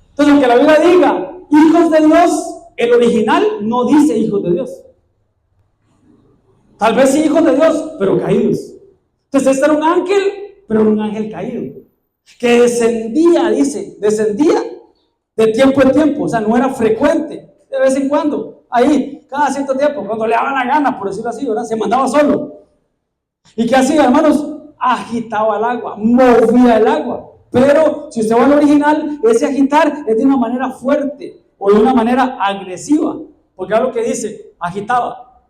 Entonces, aunque la Biblia diga hijos de Dios, el original no dice hijos de Dios. Tal vez sí hijos de Dios, pero caídos. Entonces, este era un ángel, pero un ángel caído. Que descendía, dice, descendía de tiempo en tiempo. O sea, no era frecuente, de vez en cuando. Ahí, cada cierto tiempo, cuando le daban la gana, por decirlo así, ¿verdad? Se mandaba solo. ¿Y qué hacía, hermanos? Agitaba el agua, movía el agua. Pero si usted va al original, ese agitar es de una manera fuerte o de una manera agresiva. Porque es lo que dice, agitaba.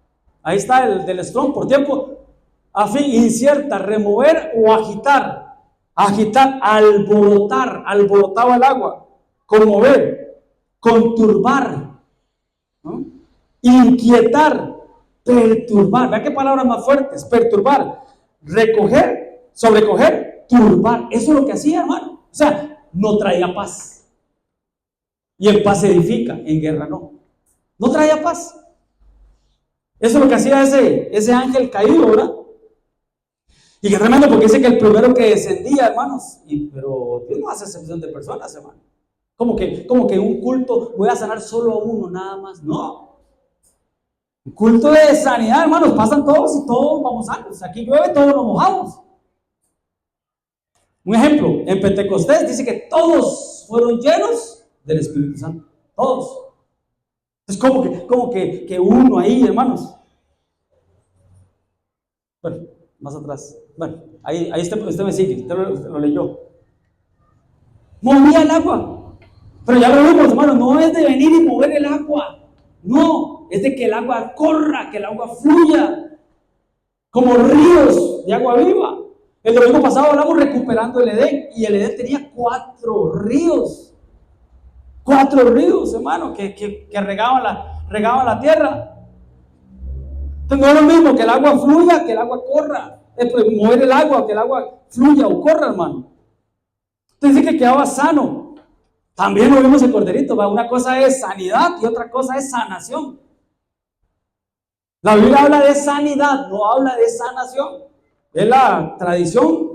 Ahí está el del Strong, por tiempo, a fin, incierta, remover o agitar. Agitar, alborotaba el agua. Conmover, conturbar, ¿no? Inquietar, perturbar. Vean qué palabras más fuertes. Perturbar, recoger, sobrecoger, turbar. Eso es lo que hacía, hermano. O sea, no traía paz. Y en paz se edifica, en guerra no. No traía paz. Eso es lo que hacía ese ángel caído, ¿verdad? Y qué tremendo, porque dice que el primero que descendía, hermanos, pero Dios no hace excepción de personas, hermano. Como que un culto voy a sanar solo a uno, nada más. No. Un culto de sanidad, hermanos, pasan todos y todos vamos sanos. Aquí llueve, todos nos mojamos. Un ejemplo, en Pentecostés dice que todos fueron llenos del Espíritu Santo. Todos. Es como que uno ahí, hermanos. Bueno, más atrás. Bueno, ahí usted me sigue, usted lo leyó. Movía el agua. Pero ya lo vimos, hermano, no es de venir y mover el agua. No, es de que el agua corra, que el agua fluya. Como ríos de agua viva. El domingo pasado hablamos recuperando el Edén. Y el Edén tenía 4 ríos. 4 ríos, hermano, que regaban la tierra. Entonces no es lo mismo que el agua fluya, que el agua corra. Es mover el agua, que el agua fluya o corra, hermano. Entonces dice que quedaba sano. También lo vimos en Corderito, ¿va? Una cosa es sanidad y otra cosa es sanación. La Biblia habla de sanidad, no habla de sanación. Es la tradición,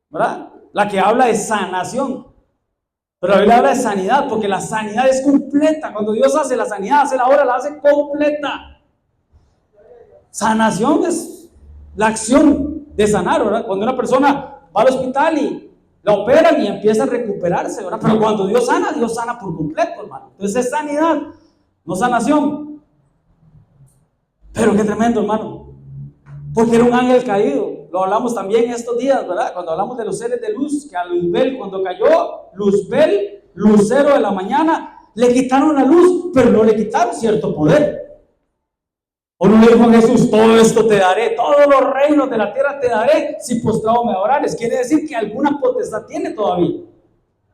¿verdad? La que habla de sanación. Pero la Biblia habla de sanidad, porque la sanidad es completa. Cuando Dios hace la sanidad, hace la obra, la hace completa. Sanación es la acción de sanar, ¿verdad? Cuando una persona va al hospital y la operan y empieza a recuperarse, ¿verdad? Pero cuando Dios sana por completo, hermano. Entonces es sanidad, no sanación. Pero qué tremendo, hermano. Porque era un ángel caído. lo hablamos también estos días, ¿verdad? Cuando hablamos de los seres de luz, que a Luzbel, cuando cayó Luzbel, lucero de la mañana, le quitaron la luz, pero no le quitaron cierto poder. ¿O no le dijo a Jesús, todo esto te daré, todos los reinos de la tierra te daré, si postrado me adorares? Quiere decir que alguna potestad tiene todavía,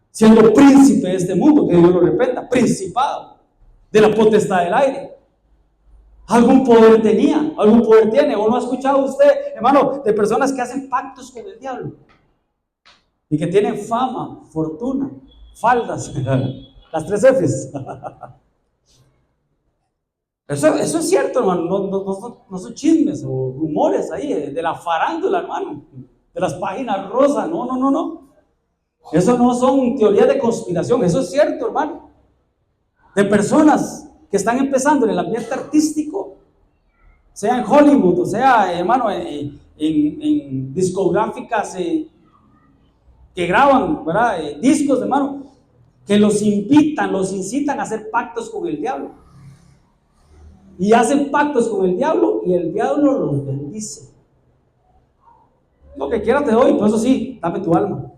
siendo príncipe de este mundo, que Dios lo reprenda, principado de la potestad del aire. Algún poder tenía, algún poder tiene. ¿O no ha escuchado usted, hermano, de personas que hacen pactos con el diablo y que tienen fama, fortuna, faldas, las 3 Fs? Eso es cierto, hermano. No son chismes o rumores ahí de la farándula, hermano, de las páginas rosas. No. Eso no son teorías de conspiración. Eso es cierto, hermano. De personas que están empezando en el ambiente artístico, sea en Hollywood, o sea, hermano, en discográficas que graban, ¿verdad? Discos, hermano, que los incitan a hacer pactos con el diablo. Y hacen pactos con el diablo y el diablo los bendice. Lo que quiera te doy, por eso sí, dame tu alma.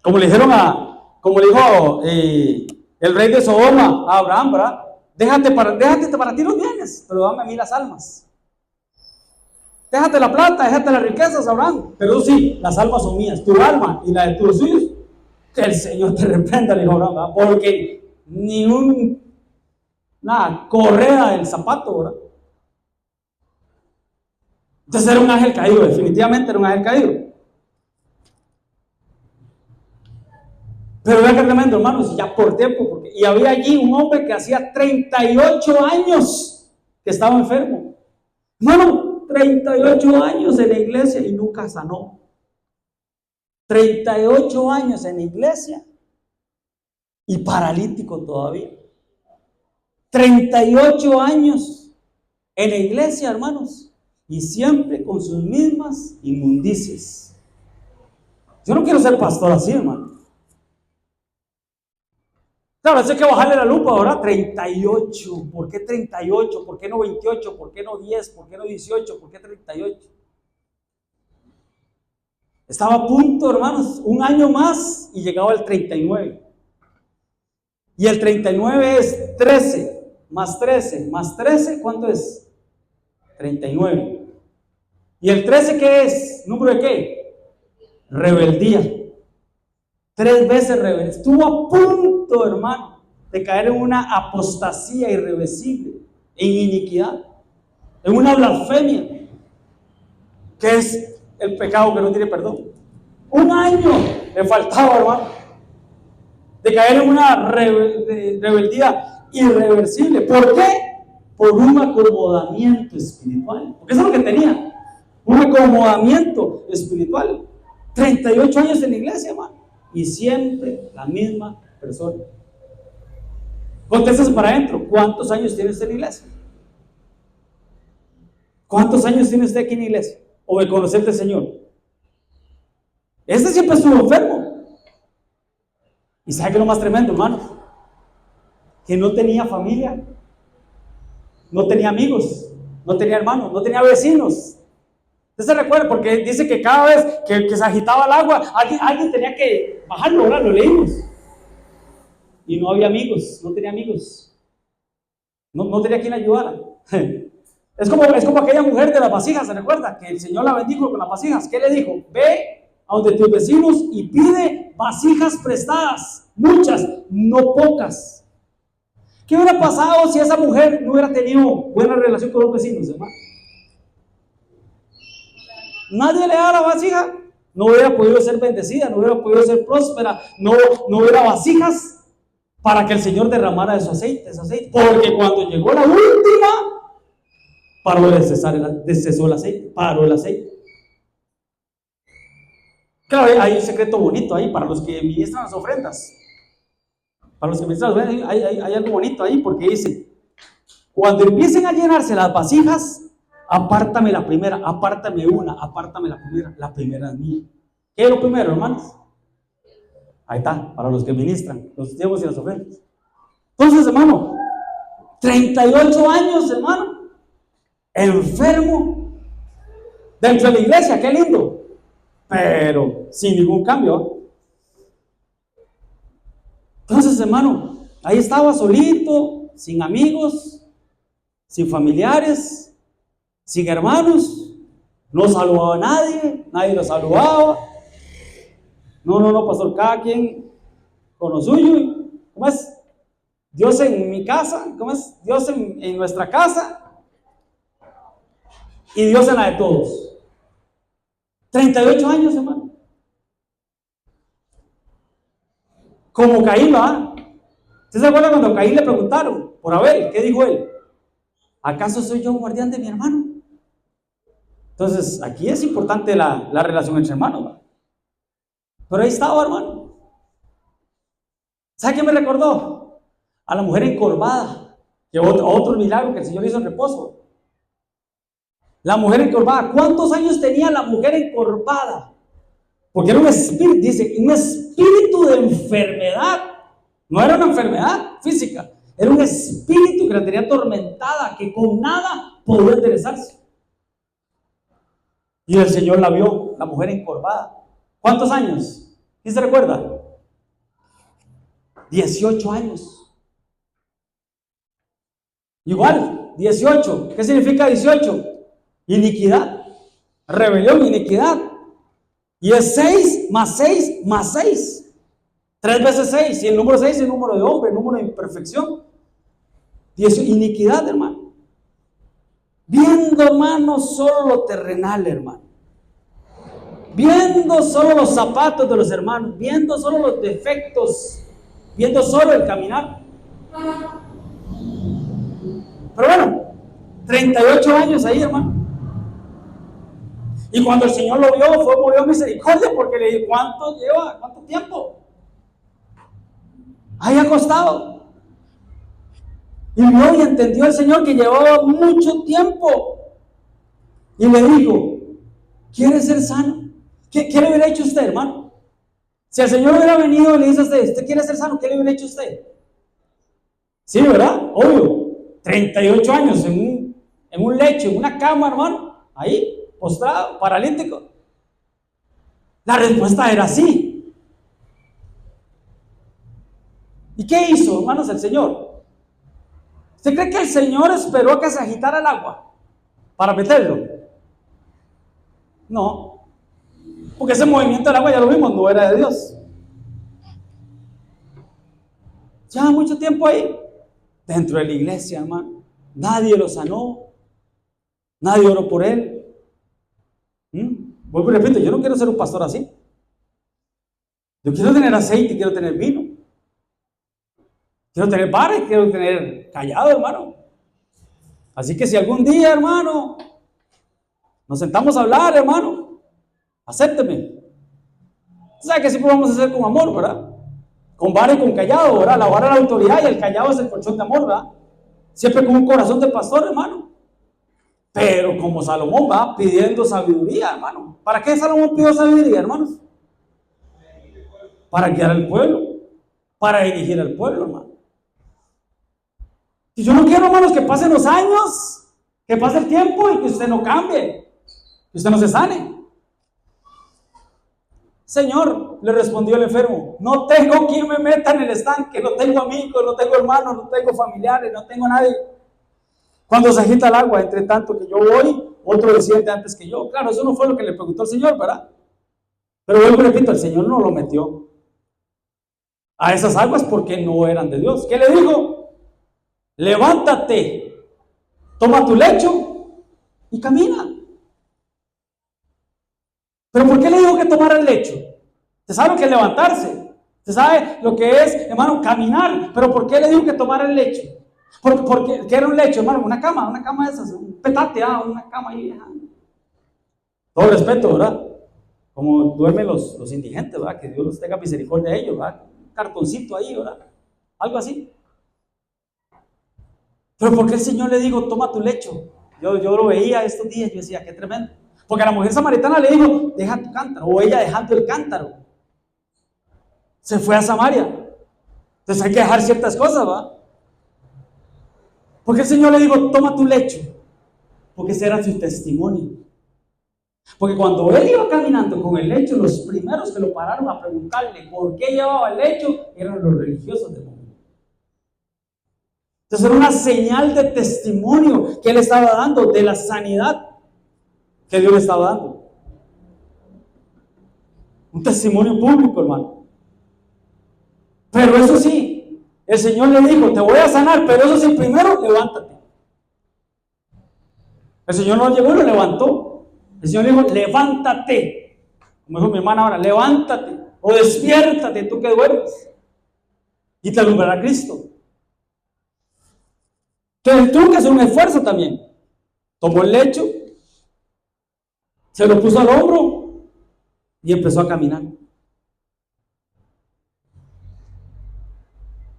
Como le dijo el rey de Sodoma a Abraham, ¿verdad? Déjate para ti los bienes, pero dame a mí las almas. Déjate la plata, déjate las riquezas, Abraham, pero sí, las almas son mías, tu alma y la de tus hijos. Que el Señor te reprenda, le dijo Abraham, ¿verdad? Porque ni una correa del zapato, ¿verdad? Entonces era un ángel caído, definitivamente era un ángel caído. Pero vean que tremendo, hermanos, ya por tiempo, y había allí un hombre que hacía 38 años que estaba enfermo. Hermano, 38 años en la iglesia y nunca sanó. 38 años en la iglesia y paralítico todavía. 38 años en la iglesia, hermanos, y siempre con sus mismas inmundicias. Yo no quiero ser pastor así, hermano. Claro, hay que bajarle la lupa, ¿verdad? 38. ¿Por qué 38? ¿Por qué no 28? ¿Por qué no 10? ¿Por qué no 18? ¿Por qué 38? Estaba a punto, hermanos, un año más y llegaba el 39. Y el 39 es 13 más 13 más 13, ¿cuánto es? 39. ¿Y el 13 qué es? ¿Número de qué? Rebeldía. 3 veces rebelde. Estuvo a punto, hermano, de caer en una apostasía irreversible, en iniquidad, en una blasfemia, que es el pecado que no tiene perdón. Un año le faltaba, hermano, de caer en una rebeldía irreversible. ¿Por qué? Por un acomodamiento espiritual. Porque eso es lo que tenía, un acomodamiento espiritual. 38 años en la iglesia, hermano. Y siempre la misma persona. Contestas para adentro. ¿Cuántos años tiene usted en la iglesia? ¿Cuántos años tiene usted aquí en la iglesia? ¿O de conocer al Señor? Este siempre estuvo enfermo. ¿Y sabe qué es lo más tremendo, hermano? Que no tenía familia, no tenía amigos, no tenía hermanos, no tenía vecinos. ¿Usted se recuerda? Porque dice que cada vez que se agitaba el agua, alguien tenía que bajarlo, ¿verdad? Lo leímos. Y no había amigos, no tenía amigos. No tenía quien ayudara. Es como aquella mujer de las vasijas, ¿se recuerda? Que el Señor la bendijo con las vasijas. ¿Qué le dijo? Ve a donde tus vecinos y pide vasijas prestadas. Muchas, no pocas. ¿Qué hubiera pasado si esa mujer no hubiera tenido buena relación con los vecinos, hermano? Nadie le da la vasija, no hubiera podido ser bendecida, no hubiera podido ser próspera, no hubiera vasijas para que el Señor derramara de su aceite, porque cuando llegó la última, paró de cesó el aceite, paró el aceite. Claro, hay un secreto bonito ahí para los que ministran las ofrendas. Para los que ministran las ofrendas, hay algo bonito ahí, porque dice, cuando empiecen a llenarse las vasijas, apártame la primera, apártame una, apártame la primera es mía. ¿Qué es lo primero, hermanos? Ahí está, para los que ministran, los diezmos y las ofrendas. Entonces, hermano, 38 años, hermano, enfermo, Dentro de la iglesia, qué lindo, pero sin ningún cambio. Entonces, hermano, ahí estaba solito, sin amigos, sin familiares, sin hermanos, no saludaba a nadie, nadie lo saludaba. No, pastor, cada quien con lo suyo. ¿Cómo es? Dios en mi casa, ¿cómo es? Dios en nuestra casa y Dios en la de todos. 38 años, hermano. Como Caín, ¿va? ¿Usted se acuerda cuando a Caín le preguntaron por Abel? ¿Qué dijo él? ¿Acaso soy yo guardián de mi hermano? Entonces, aquí es importante la relación entre hermanos, ¿va? Pero ahí estaba, hermano. ¿Sabe qué me recordó? A la mujer encorvada, que otro milagro que el Señor hizo en reposo. La mujer encorvada. ¿Cuántos años tenía la mujer encorvada? Porque era un espíritu, dice, un espíritu de enfermedad. No era una enfermedad física, era un espíritu que la tenía atormentada, que con nada podía enderezarse. Y el Señor la vio, la mujer encorvada. ¿Cuántos años? ¿Quién se recuerda? 18 años. Igual, 18. ¿Qué significa 18? Iniquidad, rebelión, iniquidad. Y es 6 más 6 más 6. 3 veces 6. Y el número 6 es el número de hombre, el número de imperfección. 10, iniquidad, hermano. Viendo, hermano, solo lo terrenal, hermano. Viendo solo los zapatos de los hermanos. Viendo solo los defectos. Viendo solo el caminar. Pero bueno, 38 años ahí, hermano. Y cuando el Señor lo vio, fue movido misericordia, porque le dijo, ¿cuánto lleva? ¿Cuánto tiempo? Ahí acostado. Y vio y entendió el Señor que llevaba mucho tiempo. Y le dijo, ¿quiere ser sano? ¿Qué le hubiera hecho usted, hermano? Si el Señor hubiera venido y le dice a usted, ¿usted quiere ser sano? ¿Qué le hubiera hecho usted? Sí, ¿verdad? Obvio. 38 años en un lecho, en una cama, hermano. Ahí, postrado, paralítico. La respuesta era sí. ¿Y qué hizo, hermanos, el Señor? ¿Usted cree que el Señor esperó a que se agitara el agua para meterlo? No. Porque ese movimiento del agua, ya lo vimos, no era de Dios. Ya mucho tiempo ahí, dentro de la iglesia, hermano. Nadie lo sanó. Nadie oró por él. Vuelvo y repito, yo no quiero ser un pastor así. Yo quiero tener aceite, quiero tener vino. Quiero tener bares, quiero tener callado, hermano. Así que si algún día, hermano, nos sentamos a hablar, hermano, acépteme. ¿Sabe que siempre vamos a hacer con amor, verdad? Con vara y con callado, ¿verdad? La vara es la autoridad y el callado es el colchón de amor, ¿verdad? Siempre con un corazón de pastor, hermano. Pero como Salomón va pidiendo sabiduría, hermano. ¿Para qué Salomón pidió sabiduría, hermanos? Para guiar al pueblo, para dirigir al pueblo, hermano. Y yo no quiero, hermanos, que pasen los años, que pase el tiempo y que usted no cambie, que usted no se sane. Señor, le respondió el enfermo, no tengo quien me meta en el estanque, no tengo amigos, no tengo hermanos, no tengo familiares, no tengo nadie. Cuando se agita el agua, entre tanto que yo voy, otro desciende antes que yo. Claro, eso no fue lo que le preguntó el Señor, ¿verdad? Pero vuelvo y repito, el Señor no lo metió a esas aguas porque no eran de Dios. ¿Qué le dijo? Levántate, toma tu lecho y camina. ¿Pero por qué le dijo que tomara el lecho? Usted sabe lo que es levantarse. Usted sabe lo que es, hermano, caminar. ¿Pero por qué le dijo que tomara el lecho? Porque ¿qué era un lecho, hermano? Una cama de esas, un petate, una cama ahí. Todo respeto, ¿verdad? Como duermen los indigentes, ¿verdad? Que Dios los tenga misericordia de ellos, ¿verdad? Un cartoncito ahí, ¿verdad? Algo así. Pero ¿por qué el Señor le dijo, toma tu lecho? Yo lo veía estos días, yo decía, qué tremendo. Porque a la mujer samaritana le dijo, deja tu cántaro, o ella dejando el cántaro. Se fue a Samaria. Entonces hay que dejar ciertas cosas, ¿va? Porque el Señor le dijo, toma tu lecho. Porque ese era su testimonio. Porque cuando él iba caminando con el lecho, los primeros que lo pararon a preguntarle por qué llevaba el lecho eran los religiosos del momento. Entonces era una señal de testimonio que él estaba dando de la sanidad que Dios le estaba dando. Un testimonio público, hermano. Pero eso sí, el Señor le dijo, te voy a sanar, pero eso sí, primero levántate. El Señor no llegó y lo levantó. El Señor le dijo, levántate. Como dijo mi hermana ahora, levántate o despiértate, tú que duermes. Y te alumbrará Cristo. Entonces tuvo que hacer un esfuerzo también. Tomó el lecho, se lo puso al hombro y empezó a caminar.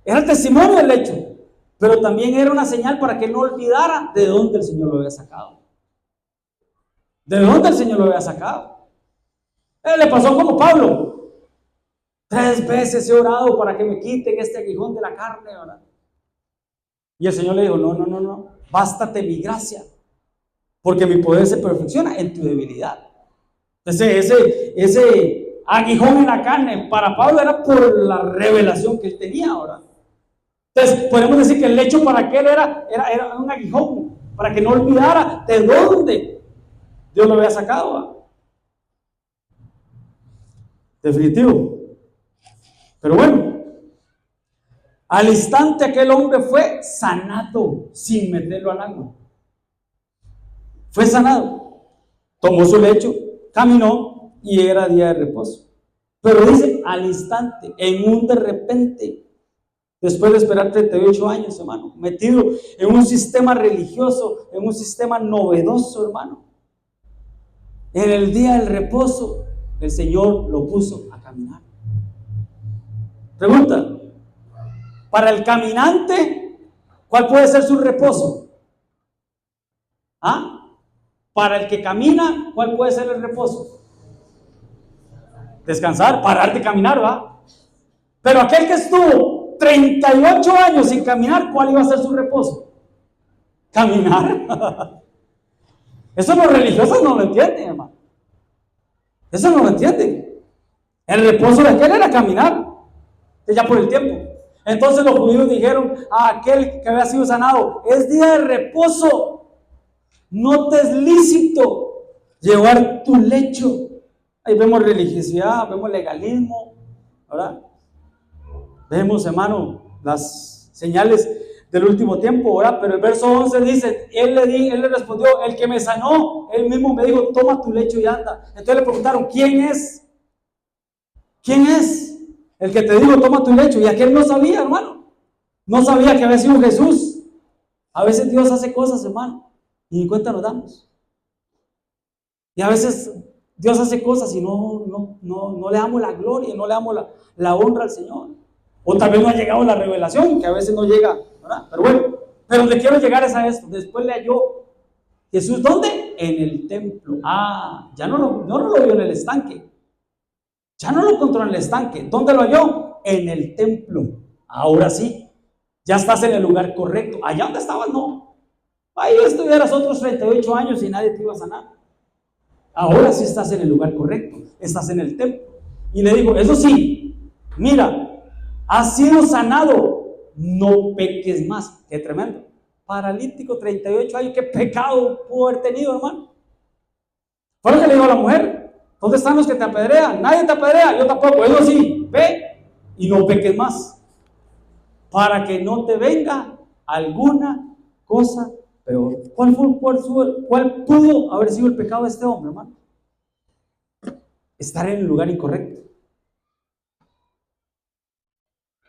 Era el testimonio del lecho, pero también era una señal para que él no olvidara de dónde el Señor lo había sacado. ¿De dónde el Señor lo había sacado? Él le pasó como Pablo. 3 veces he orado para que me quiten este aguijón de la carne, ¿verdad? Y el Señor le dijo, no, bástate mi gracia, porque mi poder se perfecciona en tu debilidad. Ese aguijón en la carne para Pablo era por la revelación que él tenía ahora. Entonces podemos decir que el lecho para aquel era un aguijón, para que no olvidara de dónde Dios lo había sacado, ¿verdad? Definitivo. Pero bueno, al instante aquel hombre fue sanado sin meterlo al agua. Fue sanado. Tomó su lecho, caminó y era día de reposo. Pero dice al instante, en un de repente, después de esperar 38 años, hermano, metido en un sistema religioso, en un sistema novedoso, hermano. En el día del reposo, el Señor lo puso a caminar. Pregunta, para el caminante, ¿cuál puede ser su reposo? ¿Ah? Para el que camina, ¿cuál puede ser el reposo? Descansar, parar de caminar, ¿va? Pero aquel que estuvo 38 años sin caminar, ¿cuál iba a ser su reposo? Caminar. Eso los religiosos no lo entienden, hermano. Eso no lo entienden. El reposo de aquel era caminar, ya por el tiempo. Entonces los judíos dijeron a aquel que había sido sanado, es día de reposo, no te es lícito llevar tu lecho. Ahí vemos religiosidad, vemos legalismo, ¿verdad? Vemos, hermano, las señales del último tiempo, ¿verdad? Pero el verso 11 dice, él le respondió, el que me sanó, él mismo me dijo, toma tu lecho y anda. Entonces le preguntaron, ¿quién es? ¿Quién es el que te dijo, toma tu lecho? Y aquel no sabía, hermano. No sabía que había sido Jesús. A veces Dios hace cosas, hermano, y ni cuenta nos damos. Y a veces Dios hace cosas y no le damos la gloria, no le damos la honra al Señor. O tal vez no ha llegado la revelación, que a veces no llega, ¿verdad? Pero bueno, pero donde quiero llegar es a esto. Después le halló Jesús, ¿dónde? En el templo. Ya no lo vio en el estanque. Ya no lo encontró en el estanque. ¿Dónde lo halló? En el templo. Ahora sí, ya estás en el lugar correcto. Allá donde estabas, no. Ahí estuvieras otros 38 años y nadie te iba a sanar. Ahora sí estás en el lugar correcto. Estás en el templo. Y le dijo, eso sí, mira, has sido sanado, no peques más. Qué tremendo. Paralítico, 38 años, qué pecado pudo haber tenido, hermano. Fue lo que le dijo a la mujer. ¿Dónde están los que te apedrean? Nadie te apedrea, yo tampoco. Eso sí, ve y no peques más, para que no te venga alguna cosa peor. ¿Cuál pudo haber sido el pecado de este hombre, hermano? Estar en el lugar incorrecto.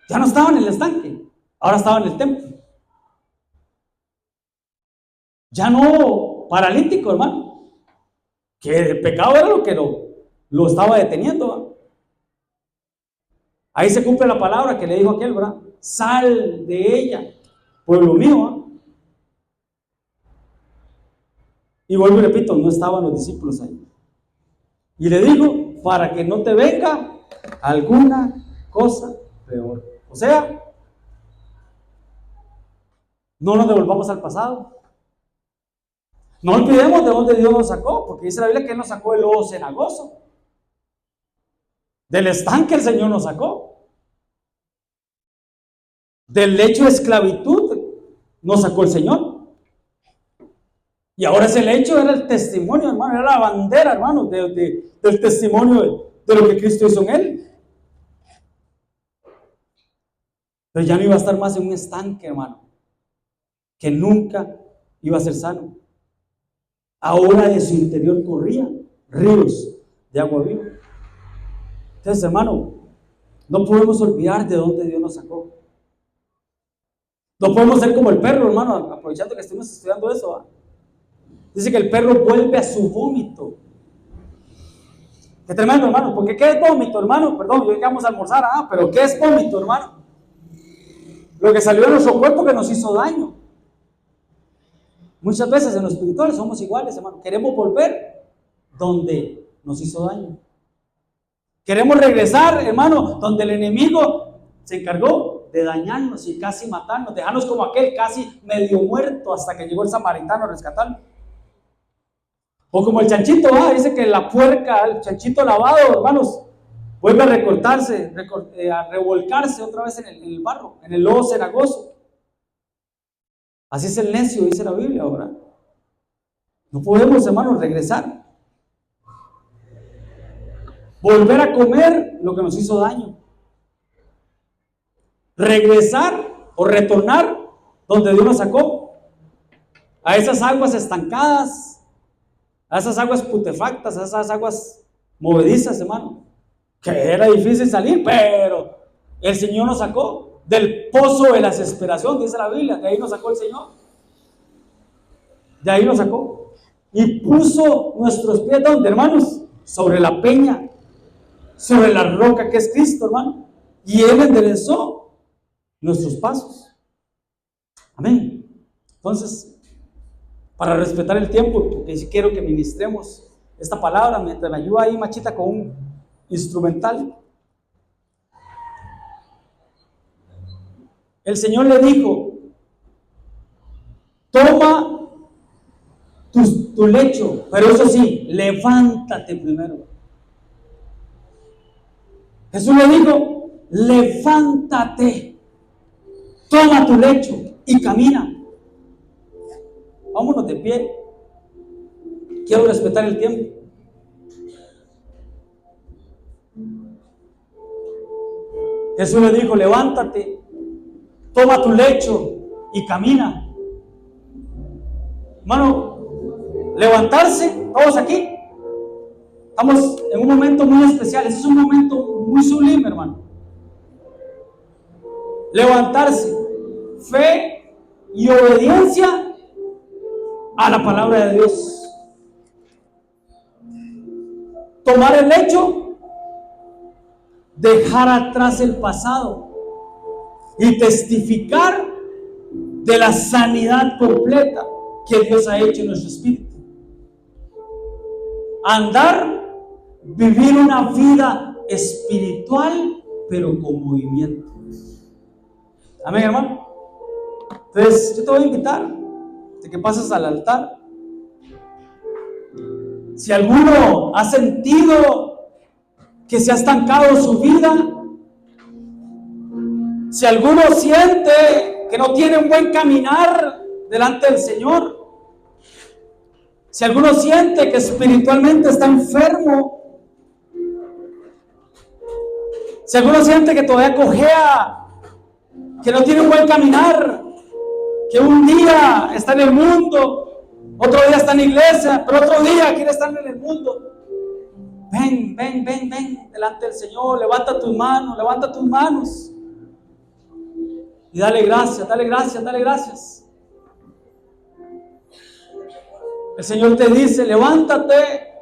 Ya no estaba en el estanque, ahora estaba en el templo. Ya no paralítico, hermano, que el pecado era lo que lo estaba deteniendo, ¿verdad? Ahí se cumple la palabra que le dijo aquel, ¿verdad? Sal de ella, pueblo mío, ¿verdad? Y vuelvo y repito, no estaban los discípulos ahí. Y le digo, para que no te venga alguna cosa peor. O sea, no nos devolvamos al pasado. No olvidemos de dónde Dios nos sacó, porque dice la Biblia que Él nos sacó del lodo cenagoso. Del estanque el Señor nos sacó. Del lecho de esclavitud nos sacó el Señor. Y ahora ese lecho era el testimonio, hermano, era la bandera, hermano, del testimonio de lo que Cristo hizo en Él. Pero ya no iba a estar más en un estanque, hermano, que nunca iba a ser sano. Ahora de su interior corrían ríos de agua viva. Entonces, hermano, no podemos olvidar de dónde Dios nos sacó. No podemos ser como el perro, hermano, aprovechando que estamos estudiando eso, ¿va? Dice que el perro vuelve a su vómito. Qué tremendo, hermano, porque ¿qué es vómito, hermano? Perdón, yo que vamos a almorzar, pero ¿qué es vómito, hermano? Lo que salió de nuestro cuerpo que nos hizo daño. Muchas veces en lo espiritual somos iguales, hermano. Queremos volver donde nos hizo daño. Queremos regresar, hermano, donde el enemigo se encargó de dañarnos y casi matarnos, dejarnos como aquel casi medio muerto hasta que llegó el samaritano a rescatarlo. O como el chanchito, dice que la puerca, el chanchito lavado, hermanos, vuelve a recortarse, a revolcarse otra vez en el barro, en el lodo cenagoso. Así es el necio, dice la Biblia ahora. No podemos, hermanos, regresar. Volver a comer lo que nos hizo daño. Regresar o retornar donde Dios nos sacó. A esas aguas estancadas, a esas aguas putefactas, a esas aguas movedizas, hermano. Que era difícil salir, pero el Señor nos sacó. Del pozo de la desesperación, dice la Biblia, de ahí nos sacó el Señor. De ahí nos sacó. Y puso nuestros pies, ¿dónde, hermanos? Sobre la peña, sobre la roca que es Cristo, hermano. Y Él enderezó nuestros pasos. Amén. Entonces, para respetar el tiempo, porque si quiero que ministremos esta palabra, mientras me ayuda ahí Machita con un instrumental. El Señor le dijo: toma tu lecho, pero eso sí, levántate primero. Jesús le dijo: levántate, toma tu lecho y camina. Vámonos de pie. Quiero respetar el tiempo. Jesús le dijo: levántate, toma tu lecho y camina. Hermano, levantarse, todos aquí, estamos en un momento muy especial. Ese es un momento muy sublime, hermano. Levantarse, fe y obediencia a la palabra de Dios. Tomar el lecho, dejar atrás el pasado y testificar de la sanidad completa que Dios ha hecho en nuestro espíritu. Andar, vivir una vida espiritual, pero con movimiento. Amén, hermano. Entonces, yo te voy a invitar de que pases al altar. Si alguno ha sentido que se ha estancado su vida, si alguno siente que no tiene un buen caminar delante del Señor, si alguno siente que espiritualmente está enfermo, si alguno siente que todavía cojea, que no tiene un buen caminar, que un día está en el mundo, otro día está en la iglesia, pero otro día quiere estar en el mundo, ven delante del Señor, levanta tus manos y dale gracias. El Señor te dice: levántate,